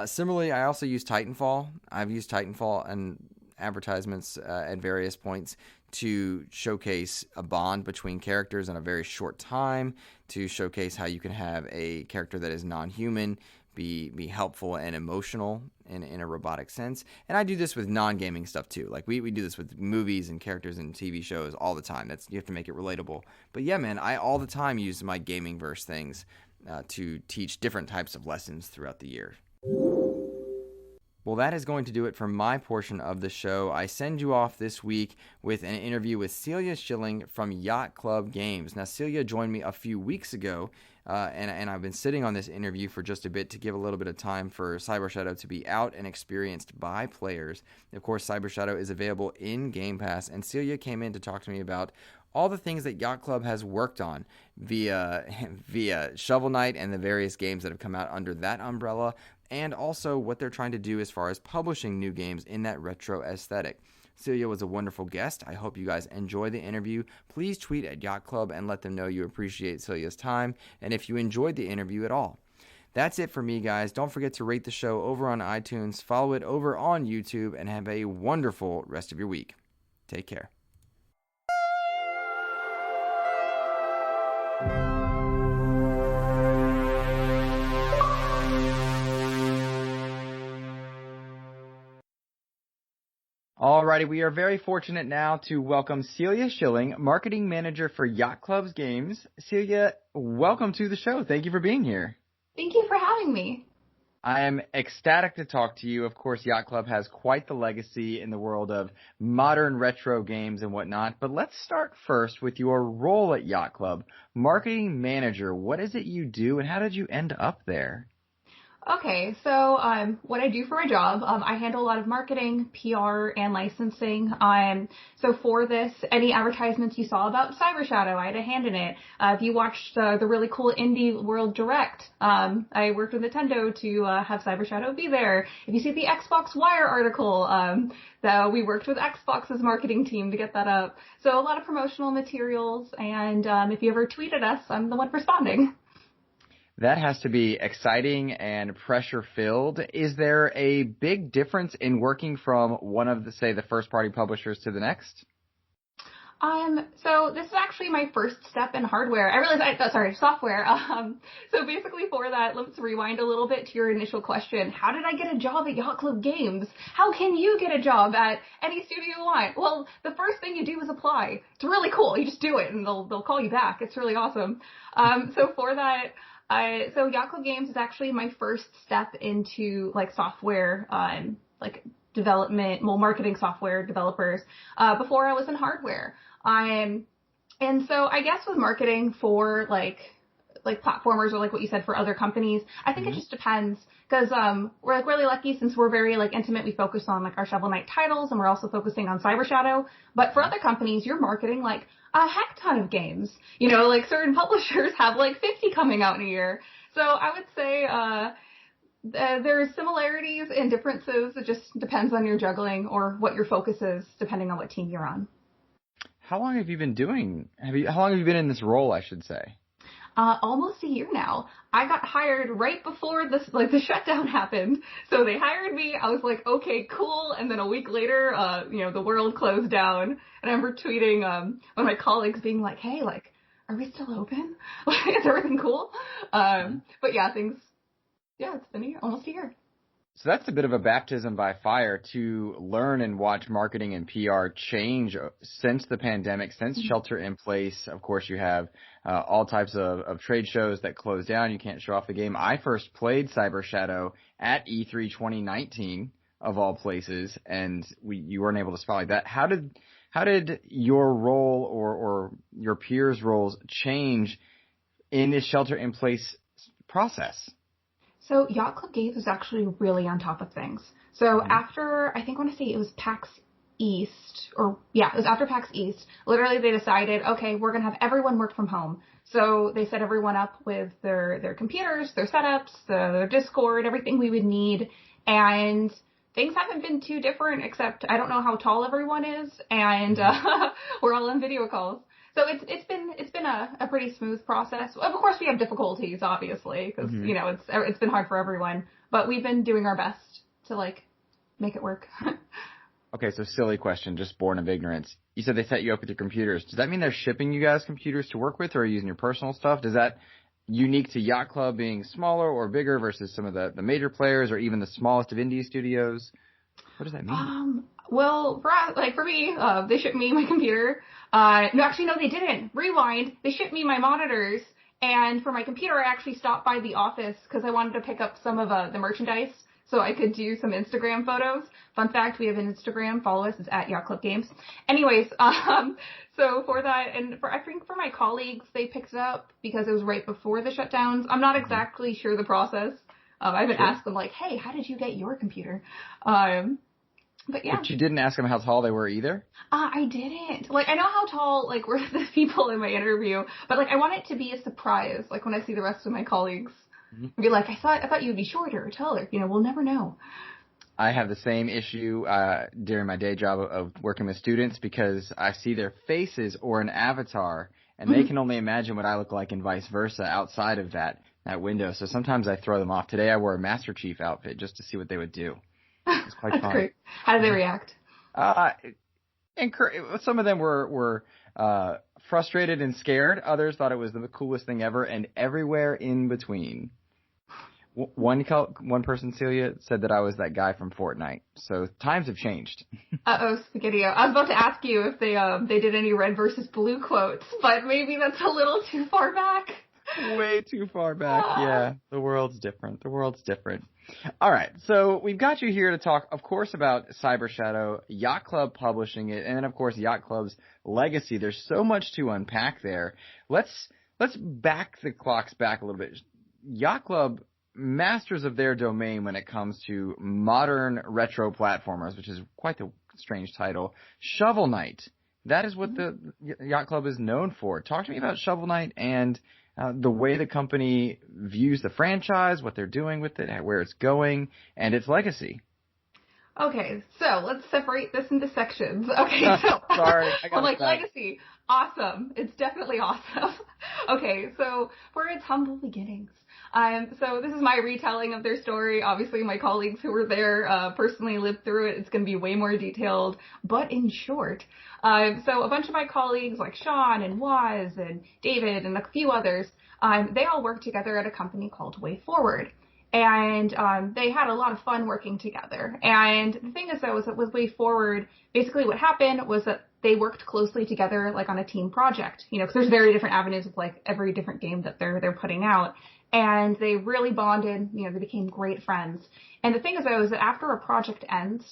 Similarly, I also use Titanfall. I've used Titanfall and advertisements at various points to showcase a bond between characters in a very short time, to showcase how you can have a character that is non-human be helpful and emotional in a robotic sense. And I do this with non-gaming stuff too. Like we do this with movies and characters and TV shows all the time. You have to make it relatable. But yeah, man, I all the time use my gaming verse things to teach different types of lessons throughout the year. Well, that is going to do it for my portion of the show. I send you off this week with an interview with Celia Shilling from Yacht Club Games. Now, Celia joined me a few weeks ago, and I've been sitting on this interview for just a bit to give a little bit of time for Cyber Shadow to be out and experienced by players. Of course, Cyber Shadow is available in Game Pass, and Celia came in to talk to me about all the things that Yacht Club has worked on via Shovel Knight and the various games that have come out under that umbrella, and also what they're trying to do as far as publishing new games in that retro aesthetic. Celia was a wonderful guest. I hope you guys enjoy the interview. Please tweet at Yacht Club and let them know you appreciate Celia's time, and if you enjoyed the interview at all. That's it for me, guys. Don't forget to rate the show over on iTunes, follow it over on YouTube, and have a wonderful rest of your week. Take care. Alrighty, we are very fortunate now to welcome Celia Shilling, Marketing Manager for Yacht Club's Games. Celia, welcome to the show. Thank you for being here. Thank you for having me. I am ecstatic to talk to you. Of course, Yacht Club has quite the legacy in the world of modern retro games and whatnot. But let's start first with your role at Yacht Club. Marketing Manager, what is it you do and how did you end up there? Okay, so what I do for my job, I handle a lot of marketing, PR, and licensing. So for this, any advertisements you saw about Cyber Shadow, I had a hand in it. If you watched the really cool Indie World Direct, I worked with Nintendo to have Cyber Shadow be there. If you see the Xbox Wire article, we worked with Xbox's marketing team to get that up. So a lot of promotional materials, and if you ever tweeted us, I'm the one responding. That has to be exciting and pressure-filled. Is there a big difference in working from one of the first-party publishers to the next? So this is actually my first step in hardware. Software. So basically for that, let's rewind a little bit to your initial question. How did I get a job at Yacht Club Games? How can you get a job at any studio you want? Well, the first thing you do is apply. It's really cool. You just do it and they'll call you back. It's really awesome. So for that, so Yacht Club Games is actually my first step into software, development, marketing software developers, before I was in hardware. And so I guess with marketing for like platformers or what you said for other companies, I think it just depends because, we're really lucky since we're very intimate. We focus on our Shovel Knight titles and we're also focusing on Cyber Shadow. But for other companies, you're marketing a heck ton of games. Certain publishers have 50 coming out in a year. So I would say, there's similarities and differences. It just depends on your juggling or what your focus is, depending on what team you're on. How long have you been how long have you been in this role, I should say? Almost a year now. I got hired right before the shutdown happened. So they hired me. I was like, okay, cool. And then a week later, the world closed down. And I remember tweeting, one of my colleagues being like, hey, are we still open? Is everything cool? But yeah, it's been almost a year. So that's a bit of a baptism by fire to learn and watch marketing and PR change since the pandemic, since shelter in place. Of course, you have all types of trade shows that close down. You can't show off the game. I first played Cyber Shadow at E3 2019, of all places, and you weren't able to spotlight that. How did your role or your peers' roles change in this shelter in place process? So Yacht Club Games was actually really on top of things. So after, I want to say it was PAX East, it was after PAX East. Literally, they decided, okay, we're going to have everyone work from home. So they set everyone up with their computers, their setups, their Discord, everything we would need. And things haven't been too different, except I don't know how tall everyone is, and we're all on video calls. So it's been a pretty smooth process. Of course, we have difficulties, obviously, because it's been hard for everyone. But we've been doing our best to make it work. Okay, so silly question, just born of ignorance. You said they set you up with your computers. Does that mean they're shipping you guys computers to work with, or are you using your personal stuff? Does that unique to Yacht Club being smaller or bigger versus some of the major players or even the smallest of indie studios? What does that mean? Well, for me, they shipped me my computer. No, they didn't. Rewind. They shipped me my monitors. And for my computer, I actually stopped by the office because I wanted to pick up some of the merchandise so I could do some Instagram photos. Fun fact, we have an Instagram. Follow us. It's at Yacht Club Games. Anyways, so for that, and I think for my colleagues, they picked it up because it was right before the shutdowns. I'm not exactly sure the process. I haven't asked them, hey, how did you get your computer? But yeah. But you didn't ask them how tall they were either? I didn't. I know how tall, were the people in my interview, but, I want it to be a surprise, when I see the rest of my colleagues. Mm-hmm. Be I thought you'd be shorter or taller. We'll never know. I have the same issue during my day job of working with students because I see their faces or an avatar, and they can only imagine what I look like and vice versa outside of that window. So sometimes I throw them off. Today I wore a Master Chief outfit just to see what they would do. It's quite fun. Great. How did they react? Some of them were frustrated and scared. Others thought it was the coolest thing ever, and everywhere in between. One person, Celia, said that I was that guy from Fortnite. So times have changed. Spaghetti. I was about to ask you if they did any red versus blue quotes, but maybe that's a little too far back. Way too far back. Yeah, the world's different. All right, so we've got you here to talk, of course, about Cyber Shadow, Yacht Club publishing it, and then, of course, Yacht Club's legacy. There's so much to unpack there. Let's back the clocks back a little bit. Yacht Club, masters of their domain when it comes to modern retro platformers, which is quite the strange title. Shovel Knight. That is what the Yacht Club is known for. Talk to me about Shovel Knight and the way the company views the franchise, what they're doing with it, where it's going, and its legacy. Okay, so let's separate this into sections. Okay, so sorry, legacy, awesome. It's definitely awesome. Okay, so for its humble beginnings. So this is my retelling of their story. Obviously, my colleagues who were there personally lived through it. It's going to be way more detailed, but in short. So a bunch of my colleagues, like Sean and Waz and David and a few others, they all worked together at a company called Way Forward. And they had a lot of fun working together. And the thing is, though, is that with Way Forward, basically what happened was that they worked closely together, on a team project. Because there's very different avenues of, every different game that they're putting out. And they really bonded. They became great friends. And the thing is, though, is that after a project ends,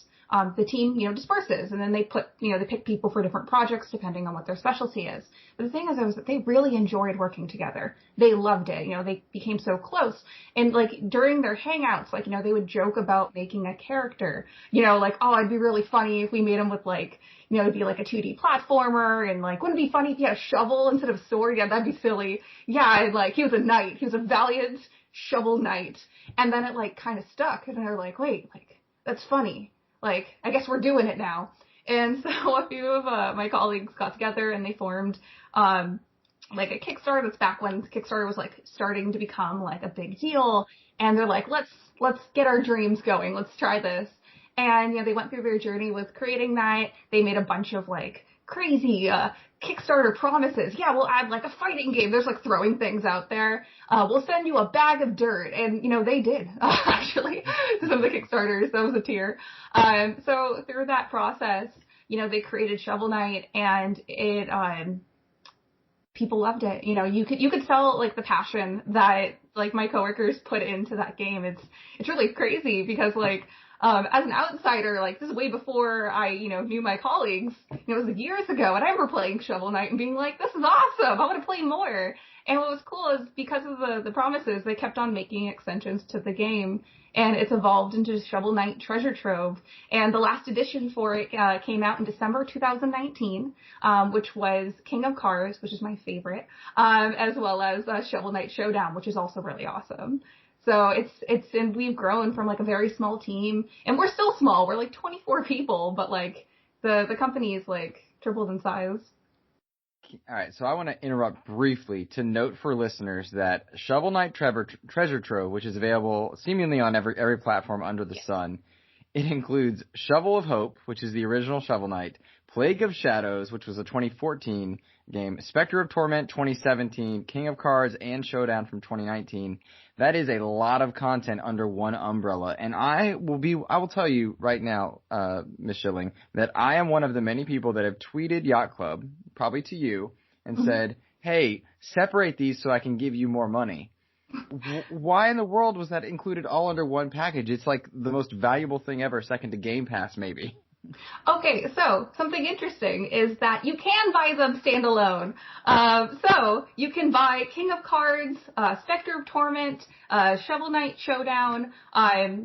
the team, disperses, and then they pick people for different projects depending on what their specialty is. But the thing is, though, is that they really enjoyed working together. They loved it. They became so close. And during their hangouts, they would joke about making a character. Oh, it'd be really funny if we made him with it'd be a 2D platformer, and wouldn't it be funny if he had a shovel instead of a sword? Yeah, that'd be silly. Yeah, and he was a knight. He was a valiant shovel knight. And then it kind of stuck, and they're wait, that's funny. I guess we're doing it now. And so a few of my colleagues got together and they formed a Kickstarter. That's back when Kickstarter was starting to become a big deal. And they're let's get our dreams going. Let's try this. And they went through their journey with creating that. They made a bunch of crazy Kickstarter promises. Yeah, we'll add a fighting game. There's throwing things out there. We'll send you a bag of dirt. And, they did, actually, some of the Kickstarters. That was a tier. So through that process, they created Shovel Knight, and it, people loved it. You could tell the passion that my coworkers put into that game. It's really crazy because as an outsider, this is way before I, knew my colleagues. It was years ago, and I remember playing Shovel Knight and being this is awesome. I want to play more. And what was cool is because of the promises, they kept on making extensions to the game, and it's evolved into Shovel Knight Treasure Trove. And the last edition for it came out in December 2019, which was King of Cards, which is my favorite, as well as Shovel Knight Showdown, which is also really awesome. So and we've grown from like a very small team, and we're still small. We're like 24 people, but like the company is like tripled in size. All right, so I want to interrupt briefly to note for listeners that Shovel Knight Treasure Trove, which is available seemingly on every platform under the sun, it includes Shovel of Hope, which is the original Shovel Knight, Plague of Shadows, which was a 2014 game, Spectre of Torment 2017, King of Cards, and Showdown from 2019. That is a lot of content under one umbrella, and I will tell you right now, Ms. Shilling, that I am one of the many people that have tweeted Yacht Club, probably to you, and said, hey, separate these so I can give you more money. Why in the world was that included all under one package? It's like the most valuable thing ever, second to Game Pass, maybe. Okay, so something interesting is that you can buy them standalone. So you can buy King of Cards, Spectre of Torment, Shovel Knight Showdown,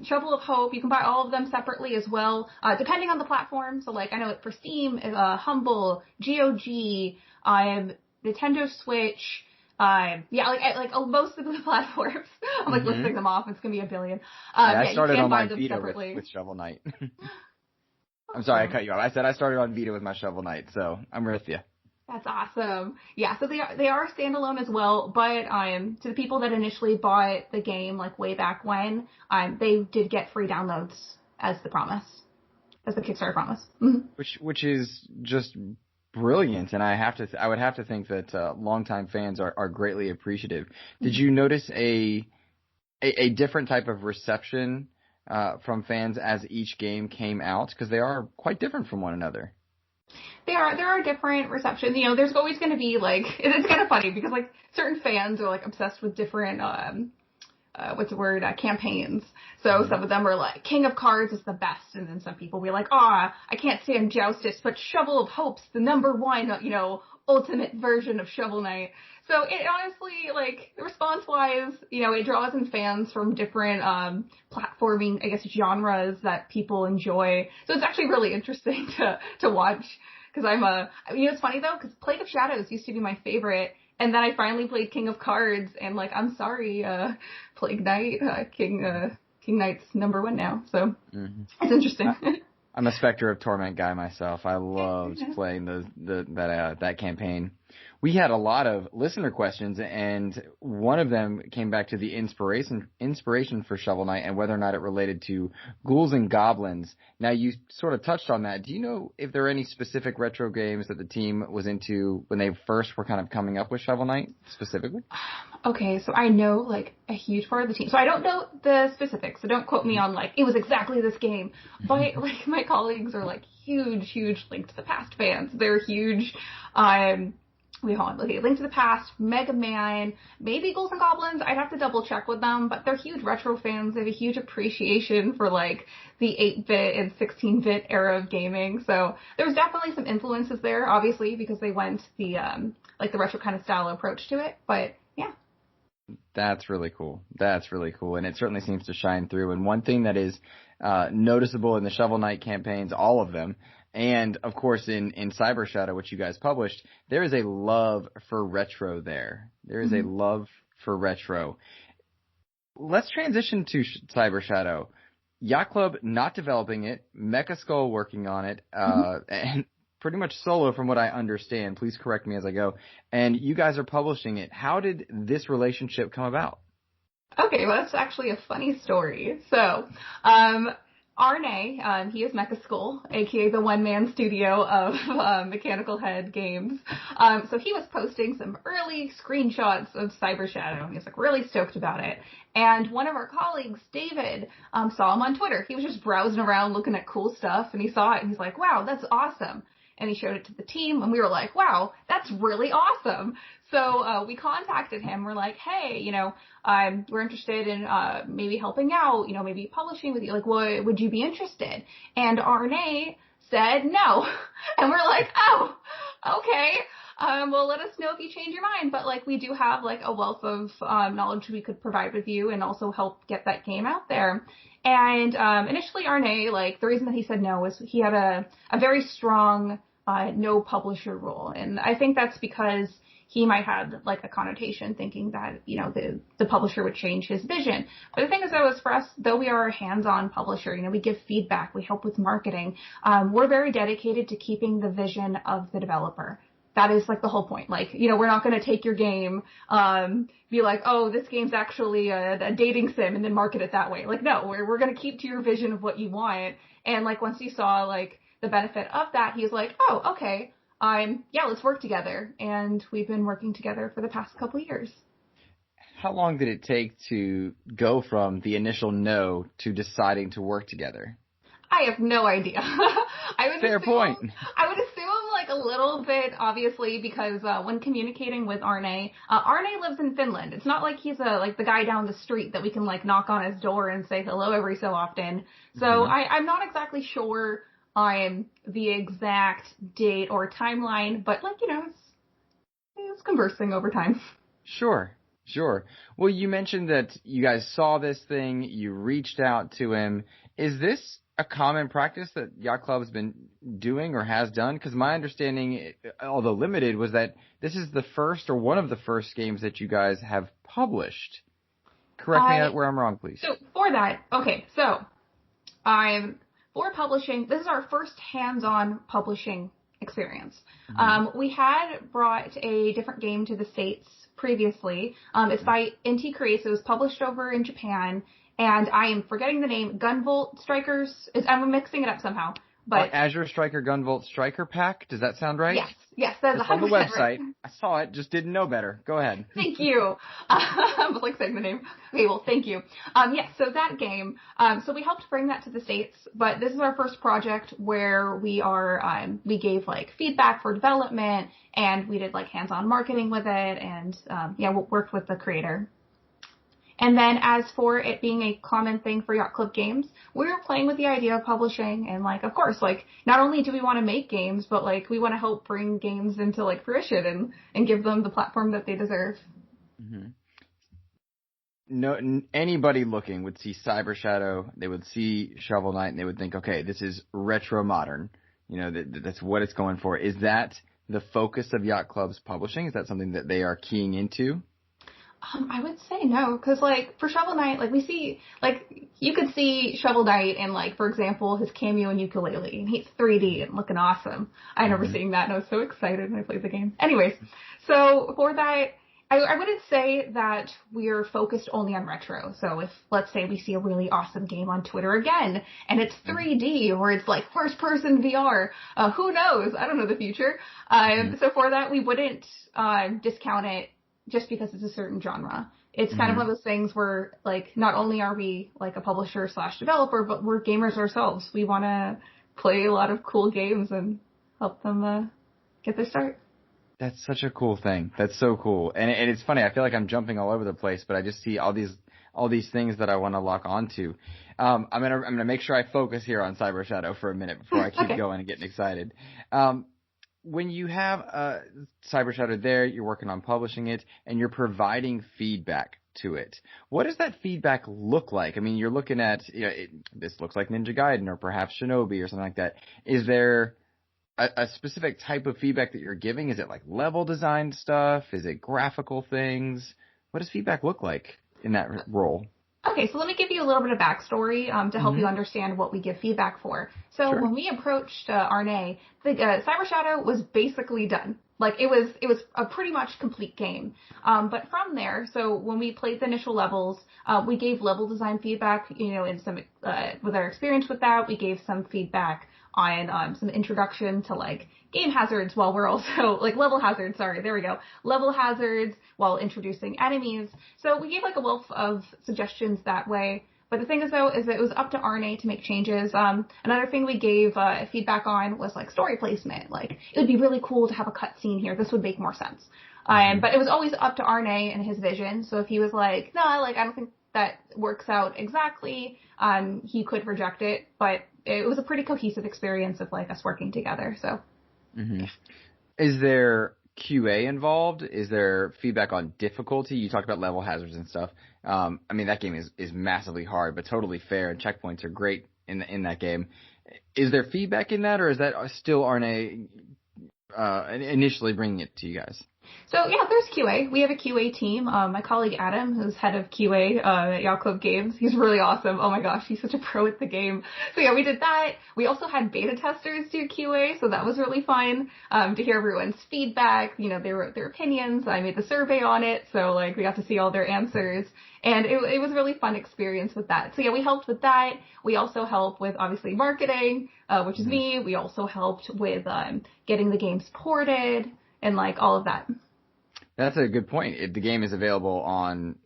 Shovel of Hope. You can buy all of them separately as well, depending on the platform. So like I know for Steam, Humble, GOG, Nintendo Switch. Like most of the platforms. I'm like listing them off. It's gonna be a billion. I started on my Vita with Shovel Knight. I'm sorry, I cut you off. I said I started on Vita with my Shovel Knight, so I'm with you. That's awesome. Yeah, so they are standalone as well, but to the people that initially bought the game like way back when, they did get free downloads as the Kickstarter promise. Mm-hmm. Which is just brilliant, and I would have to think that longtime fans are greatly appreciative. Did you notice a different type of reception from fans as each game came out? Because they are quite different from one another. There are different receptions. You know, there's always going to be like, it's kind of funny because like certain fans are like obsessed with different, campaigns. So some of them are like, King of Cards is the best. And then some people be like, I can't stand Joustus, but Shovel of Hope's the number one, ultimate version of Shovel Knight. So it honestly, like, response-wise, it draws in fans from different platforming, I guess, genres that people enjoy. So it's actually really interesting to watch. Because it's funny, though, because Plague of Shadows used to be my favorite. And then I finally played King of Cards, and, like, I'm sorry, Plague Knight, King Knight's number one now. So it's interesting. I'm a Spectre of Torment guy myself. I loved playing that campaign. We had a lot of listener questions, and one of them came back to the inspiration for Shovel Knight and whether or not it related to ghouls and goblins. Now, you sort of touched on that. Do you know if there are any specific retro games that the team was into when they first were kind of coming up with Shovel Knight specifically? Okay, so I know, like, a huge part of the team. So I don't know the specifics, so don't quote me on, like, it was exactly this game. But, like, my colleagues are, like, huge Link to the Past fans. They're huge, Link to the Past, Mega Man, maybe Ghouls and Goblins. I'd have to double check with them, but they're huge retro fans. They have a huge appreciation for like the 8-bit and 16-bit era of gaming. So there's definitely some influences there, obviously, because they went the retro kind of style approach to it. But yeah. That's really cool. And it certainly seems to shine through. And one thing that is noticeable in the Shovel Knight campaigns, all of them, and, of course, in Cyber Shadow, which you guys published, there is a love for retro there. There is a love for retro. Let's transition to Cyber Shadow. Yacht Club not developing it, Mecha Skull working on it, and pretty much solo from what I understand. Please correct me as I go. And you guys are publishing it. How did this relationship come about? Okay, well, that's actually a funny story. So, Arne, he is Mecha Skull, aka the one-man studio of Mechanical Head Games. So he was posting some early screenshots of Cyber Shadow, and he was like really stoked about it. And one of our colleagues, David, saw him on Twitter. He was just browsing around looking at cool stuff, and he saw it, and he's like, wow, that's awesome. And he showed it to the team, and we were like, wow, that's really awesome. So we contacted him. We're like, hey, we're interested in maybe helping out, maybe publishing with you. Like, would you be interested? And Arne said no. And we're like, oh, okay. Well, let us know if you change your mind. But like, we do have like a wealth of knowledge we could provide with you and also help get that game out there. And initially, Arne, like, the reason that he said no was he had a very strong no publisher rule. And I think that's because he might have like a connotation thinking that, you know, the publisher would change his vision. But the thing is, though, is for us, though we are a hands-on publisher, you know, we give feedback, we help with marketing. We're very dedicated to keeping the vision of the developer. That is like the whole point. Like, you know, we're not going to take your game, be like, oh, this game's actually a dating sim and then market it that way. Like, no, we're going to keep to your vision of what you want. And like, once he saw like the benefit of that, he was like, oh, okay, yeah, let's work together. And we've been working together for the past couple years. How long did it take to go from the initial no to deciding to work together? I have no idea. Fair point. I would assume like a little bit, obviously, because when communicating with Arne, Arne lives in Finland. It's not like he's like the guy down the street that we can like knock on his door and say hello every so often. So I'm not exactly sure the exact date or timeline, but like, you know, it's conversing over time. Sure. Well, you mentioned that you guys saw this thing, you reached out to him. Is this a common practice that Yacht Club has been doing or has done? Because my understanding, although limited, was that this is the first or one of the first games that you guys have published. Correct me where I'm wrong, please. So for that, okay, so for publishing, this is our first hands-on publishing experience. We had brought a different game to the States previously. It's by Inti Creates. It was published over in Japan. And I am forgetting the name, Gunvolt Strikers. I'm mixing it up somehow. But Azure Striker Gunvolt Striker Pack. Does that sound right? Yes, that's 100% on the website. Right. I saw it, just didn't know better. Go ahead. Thank you. I was like saying the name. Okay, well, thank you. Yes, so that game. So we helped bring that to the States, but this is our first project where we gave like feedback for development, and we did like hands-on marketing with it, and we worked with the creator. And then as for it being a common thing for Yacht Club games, we were playing with the idea of publishing, and like, of course, like, not only do we want to make games, but like, we want to help bring games into like fruition and give them the platform that they deserve. No, anybody looking would see Cyber Shadow, they would see Shovel Knight, and they would think, okay, this is retro modern. You know, that's what it's going for. Is that the focus of Yacht Club's publishing? Is that something that they are keying into? I would say no, because like for Shovel Knight, like we see, like you could see Shovel Knight in like, for example, his cameo in Yooka-Laylee, and he's 3D and looking awesome. I remember seeing that and I was so excited when I played the game. Anyways, so for that, I wouldn't say that we're focused only on retro. So if, let's say, we see a really awesome game on Twitter again, and it's 3D, or it's like first-person VR, who knows? I don't know the future. So for that, we wouldn't discount it just because it's a certain genre. It's kind of one of those things where, like, not only are we, like, a publisher / developer, but we're gamers ourselves. We want to play a lot of cool games and help them get their start. That's such a cool thing. That's so cool. And it's funny, I feel like I'm jumping all over the place, but I just see all these things that I want to lock onto. I'm gonna make sure I focus here on Cyber Shadow for a minute before I keep going and getting excited. When you have Cyber Shadow there, you're working on publishing it, and you're providing feedback to it. What does that feedback look like? I mean, you're looking at, this looks like Ninja Gaiden or perhaps Shinobi or something like that. Is there a specific type of feedback that you're giving? Is it like level design stuff? Is it graphical things? What does feedback look like in that role? Okay, so let me give you a little bit of backstory to help you understand what we give feedback for. So when we approached Arne, the Cyber Shadow was basically done. Like it was a pretty much complete game. But from there, so when we played the initial levels, we gave level design feedback. In some with our experience with that, we gave some feedback on some introduction to like game hazards while we're also like level hazards. Sorry, there we go. Level hazards while introducing enemies. So we gave like a wealth of suggestions that way. But the thing is though, is that it was up to Arne to make changes. Another thing we gave feedback on was like story placement. Like it would be really cool to have a cutscene here. This would make more sense. But it was always up to Arne and his vision. So if he was like, no, like I don't think that works out exactly, he could reject it. But it was a pretty cohesive experience of like us working together. So, Is there QA involved? Is there feedback on difficulty? You talked about level hazards and stuff. I mean, that game is massively hard, but totally fair, and checkpoints are great in that game. Is there feedback in that, or is that still RNA initially bringing it to you guys? So yeah, there's QA. We have a QA team. My colleague Adam, who's head of QA at Yacht Club Games, he's really awesome. Oh my gosh, he's such a pro at the game. So yeah, we did that. We also had beta testers do QA, so that was really fun to hear everyone's feedback. You know, they wrote their opinions. I made the survey on it, so like we got to see all their answers. And it was a really fun experience with that. So yeah, we helped with that. We also helped with obviously marketing, which is me. We also helped with getting the games ported and like all of that. That's a good point. The game is available on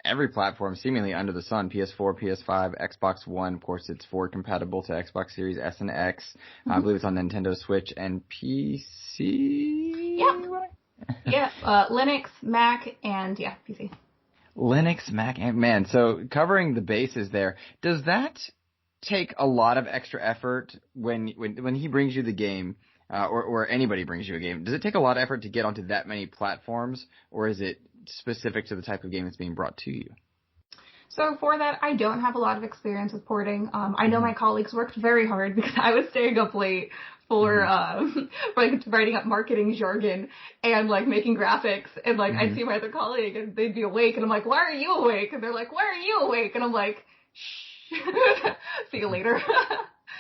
every platform seemingly under the sun: PS4, PS5, Xbox One. Of course, it's forward compatible to Xbox Series S and X. I believe it's on Nintendo Switch and PC. Yeah, Linux, Mac, and yeah, PC. Linux, Mac, and man. So covering the bases there, does that take a lot of extra effort when he brings you the game, or anybody brings you a game? Does it take a lot of effort to get onto that many platforms, or is it specific to the type of game that's being brought to you? So for that, I don't have a lot of experience with porting. I know my colleagues worked very hard because I was staying up late for like writing up marketing jargon and like making graphics, and like I'd see my other colleague and they'd be awake and I'm like, why are you awake? And they're like, why are you awake? And I'm like, shh, see you later.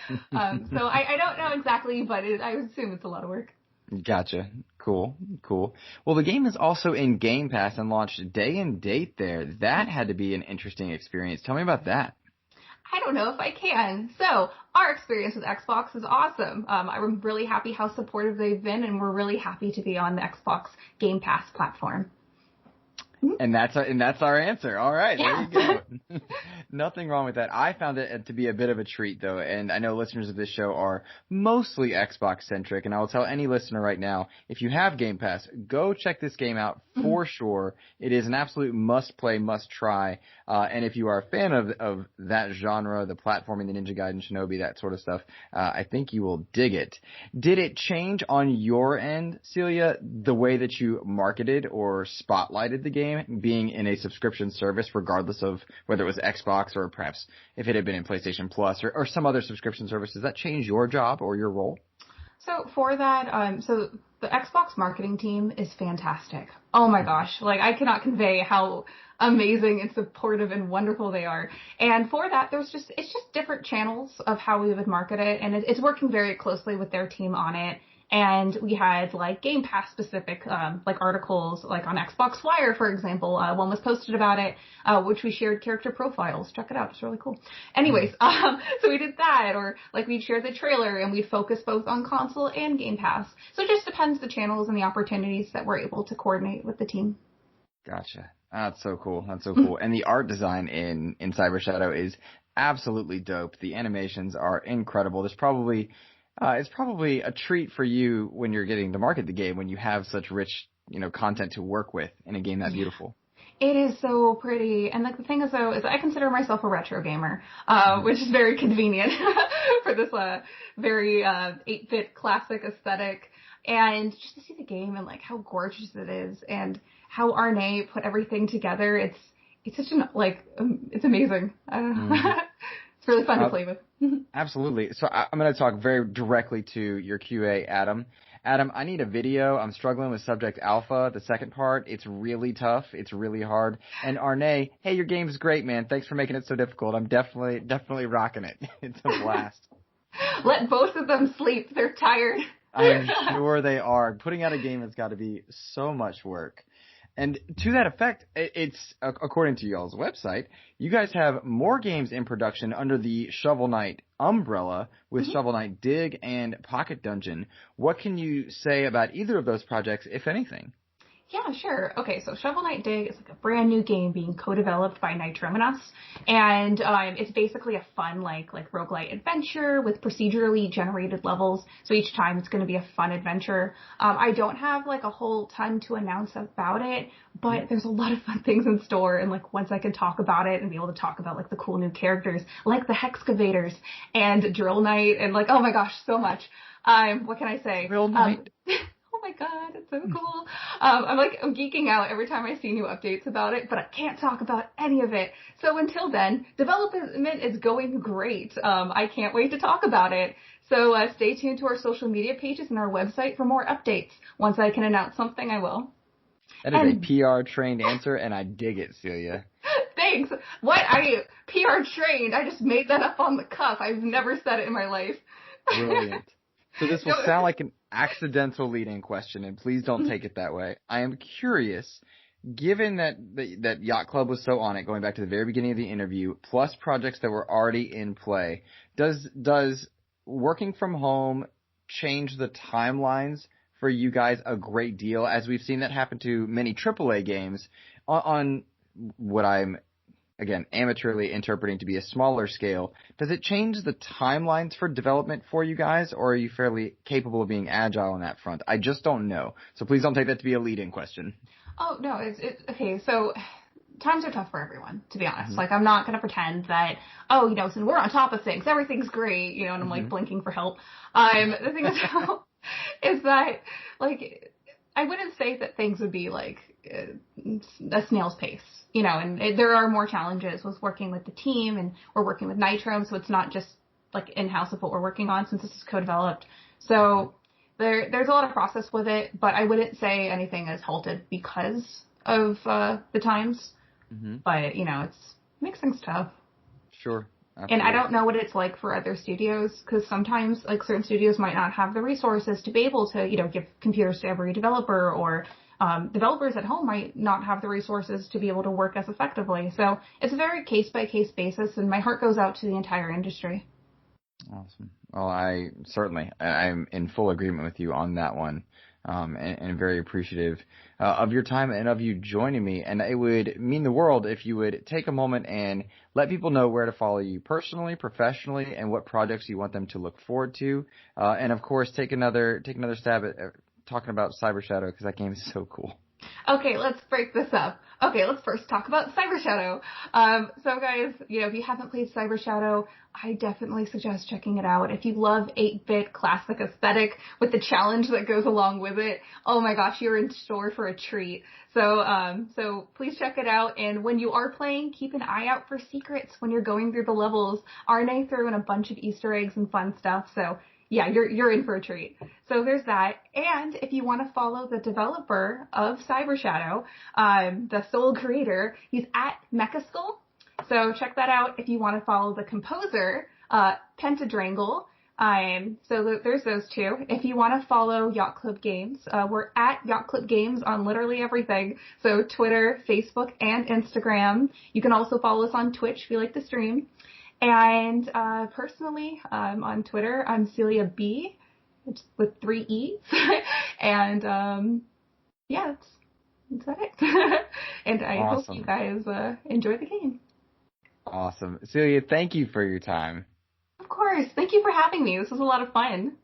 So I don't know exactly, but I assume it's a lot of work. Gotcha. Cool. Well, the game is also in Game Pass and launched day and date there. That had to be an interesting experience. Tell me about that. I don't know if I can. So our experience with Xbox is awesome. I'm really happy how supportive they've been, and we're really happy to be on the Xbox Game Pass platform. And that's our answer. All right, Yeah. There you go. Nothing wrong with that. I found it to be a bit of a treat, though, and I know listeners of this show are mostly Xbox-centric, and I will tell any listener right now, if you have Game Pass, go check this game out for sure. It is an absolute must-play, must-try, and if you are a fan of that genre, the platforming, the Ninja Gaiden, Shinobi, that sort of stuff, I think you will dig it. Did it change on your end, Celia, the way that you marketed or spotlighted the game, being in a subscription service, regardless of whether it was Xbox or perhaps if it had been in PlayStation Plus or some other subscription service? Does that change your job or your role? So for that, so the Xbox marketing team is fantastic. Oh my gosh, like I cannot convey how amazing and supportive and wonderful they are. And for that, it's just different channels of how we would market it, and it's working very closely with their team on it. And we had like Game Pass specific like articles, like on Xbox Wire, for example. One was posted about it, which we shared character profiles. Check it out; it's really cool. Anyways, so we did that, or like we'd share the trailer and we'd focus both on console and Game Pass. So it just depends the channels and the opportunities that we're able to coordinate with the team. Gotcha. That's so cool. That's so cool. And the art design in Cyber Shadow is absolutely dope. The animations are incredible. There's probably it's probably a treat for you when you're getting to market the game, when you have such rich, content to work with in a game that beautiful. It is so pretty. And like the thing is though, is I consider myself a retro gamer, which is very convenient for this very 8-bit classic aesthetic. And just to see the game and like how gorgeous it is and how Arne put everything together, it's such an it's amazing. It's really fun to play with. Absolutely. So I'm going to talk very directly to your QA, Adam. Adam, I need a video. I'm struggling with Subject Alpha, the second part. It's really tough. It's really hard. And Arne, hey, your game's great, man. Thanks for making it so difficult. I'm definitely rocking it. It's a blast. Let both of them sleep. They're tired. I'm sure they are. Putting out a game has got to be so much work. And to that effect, it's, according to y'all's website, you guys have more games in production under the Shovel Knight umbrella with Shovel Knight Dig and Pocket Dungeon. What can you say about either of those projects, if anything? Yeah, sure. Okay, so Shovel Knight Dig is like a brand new game being co-developed by Nitro and us, and it's basically a fun like roguelite adventure with procedurally generated levels. So each time it's going to be a fun adventure. I don't have like a whole ton to announce about it, but there's a lot of fun things in store, and like once I can talk about it and be able to talk about like the cool new characters like the Hexcavators and Drill Knight and like, oh my gosh, so much. What can I say? Drill Knight. Oh my god, it's so cool. I'm geeking out every time I see new updates about it, but I can't talk about any of it. So until then, development is going great. I can't wait to talk about it. So stay tuned to our social media pages and our website for more updates. Once I can announce something, I will. That is a PR-trained answer, and I dig it, Celia. Thanks. What? PR trained? I just made that up on the cuff. I've never said it in my life. Brilliant. So this will sound like an accidental lead-in question, and please don't take it that way. I am curious, given that Yacht Club was so on it, going back to the very beginning of the interview, plus projects that were already in play, does working from home change the timelines for you guys a great deal, as we've seen that happen to many AAA games on what I'm, again, amateurly interpreting to be a smaller scale? Does it change the timelines for development for you guys, or are you fairly capable of being agile on that front? I just don't know. So please don't take that to be a lead-in question. Oh, no, it's okay. So times are tough for everyone, to be honest. Like, I'm not going to pretend that, since we're on top of things, everything's great, and I'm like blinking for help. The thing is that, like, I wouldn't say that things would be like a snail's pace, and there are more challenges with working with the team, and we're working with Nitro, so it's not just like in-house of what we're working on since this is co-developed. So there's a lot of process with it, but I wouldn't say anything is halted because of the times. But, it makes things tough. Sure. Absolutely. And I don't know what it's like for other studios, because sometimes, like, certain studios might not have the resources to be able to, give computers to every developer, or developers at home might not have the resources to be able to work as effectively. So it's a very case-by-case basis, and my heart goes out to the entire industry. Awesome. Well, I'm in full agreement with you on that one, and very appreciative of your time and of you joining me. And it would mean the world if you would take a moment and let people know where to follow you personally, professionally, and what projects you want them to look forward to. And of course, take another stab at talking about Cyber Shadow, because that game is so cool. Okay, let's break this up. Okay, let's first talk about Cyber Shadow. So guys, if you haven't played Cyber Shadow, I definitely suggest checking it out. If you love 8-bit classic aesthetic with the challenge that goes along with it, oh my gosh, you're in store for a treat. So please check it out. And when you are playing, keep an eye out for secrets when you're going through the levels. RNA threw in a bunch of Easter eggs and fun stuff, so yeah, you're in for a treat. So there's that. And if you want to follow the developer of Cyber Shadow, the sole creator, he's at Mechaskull. So check that out if you want to follow the composer, Pentadrangle. So there's those two. If you want to follow Yacht Club Games, we're at Yacht Club Games on literally everything. So Twitter, Facebook, and Instagram. You can also follow us on Twitch if you like to stream. And personally, on Twitter, I'm Celia B, with 3 E's. And yeah, that's it. And I Awesome. hope you guys enjoy the game. Awesome. Celia, thank you for your time. Of course. Thank you for having me. This was a lot of fun.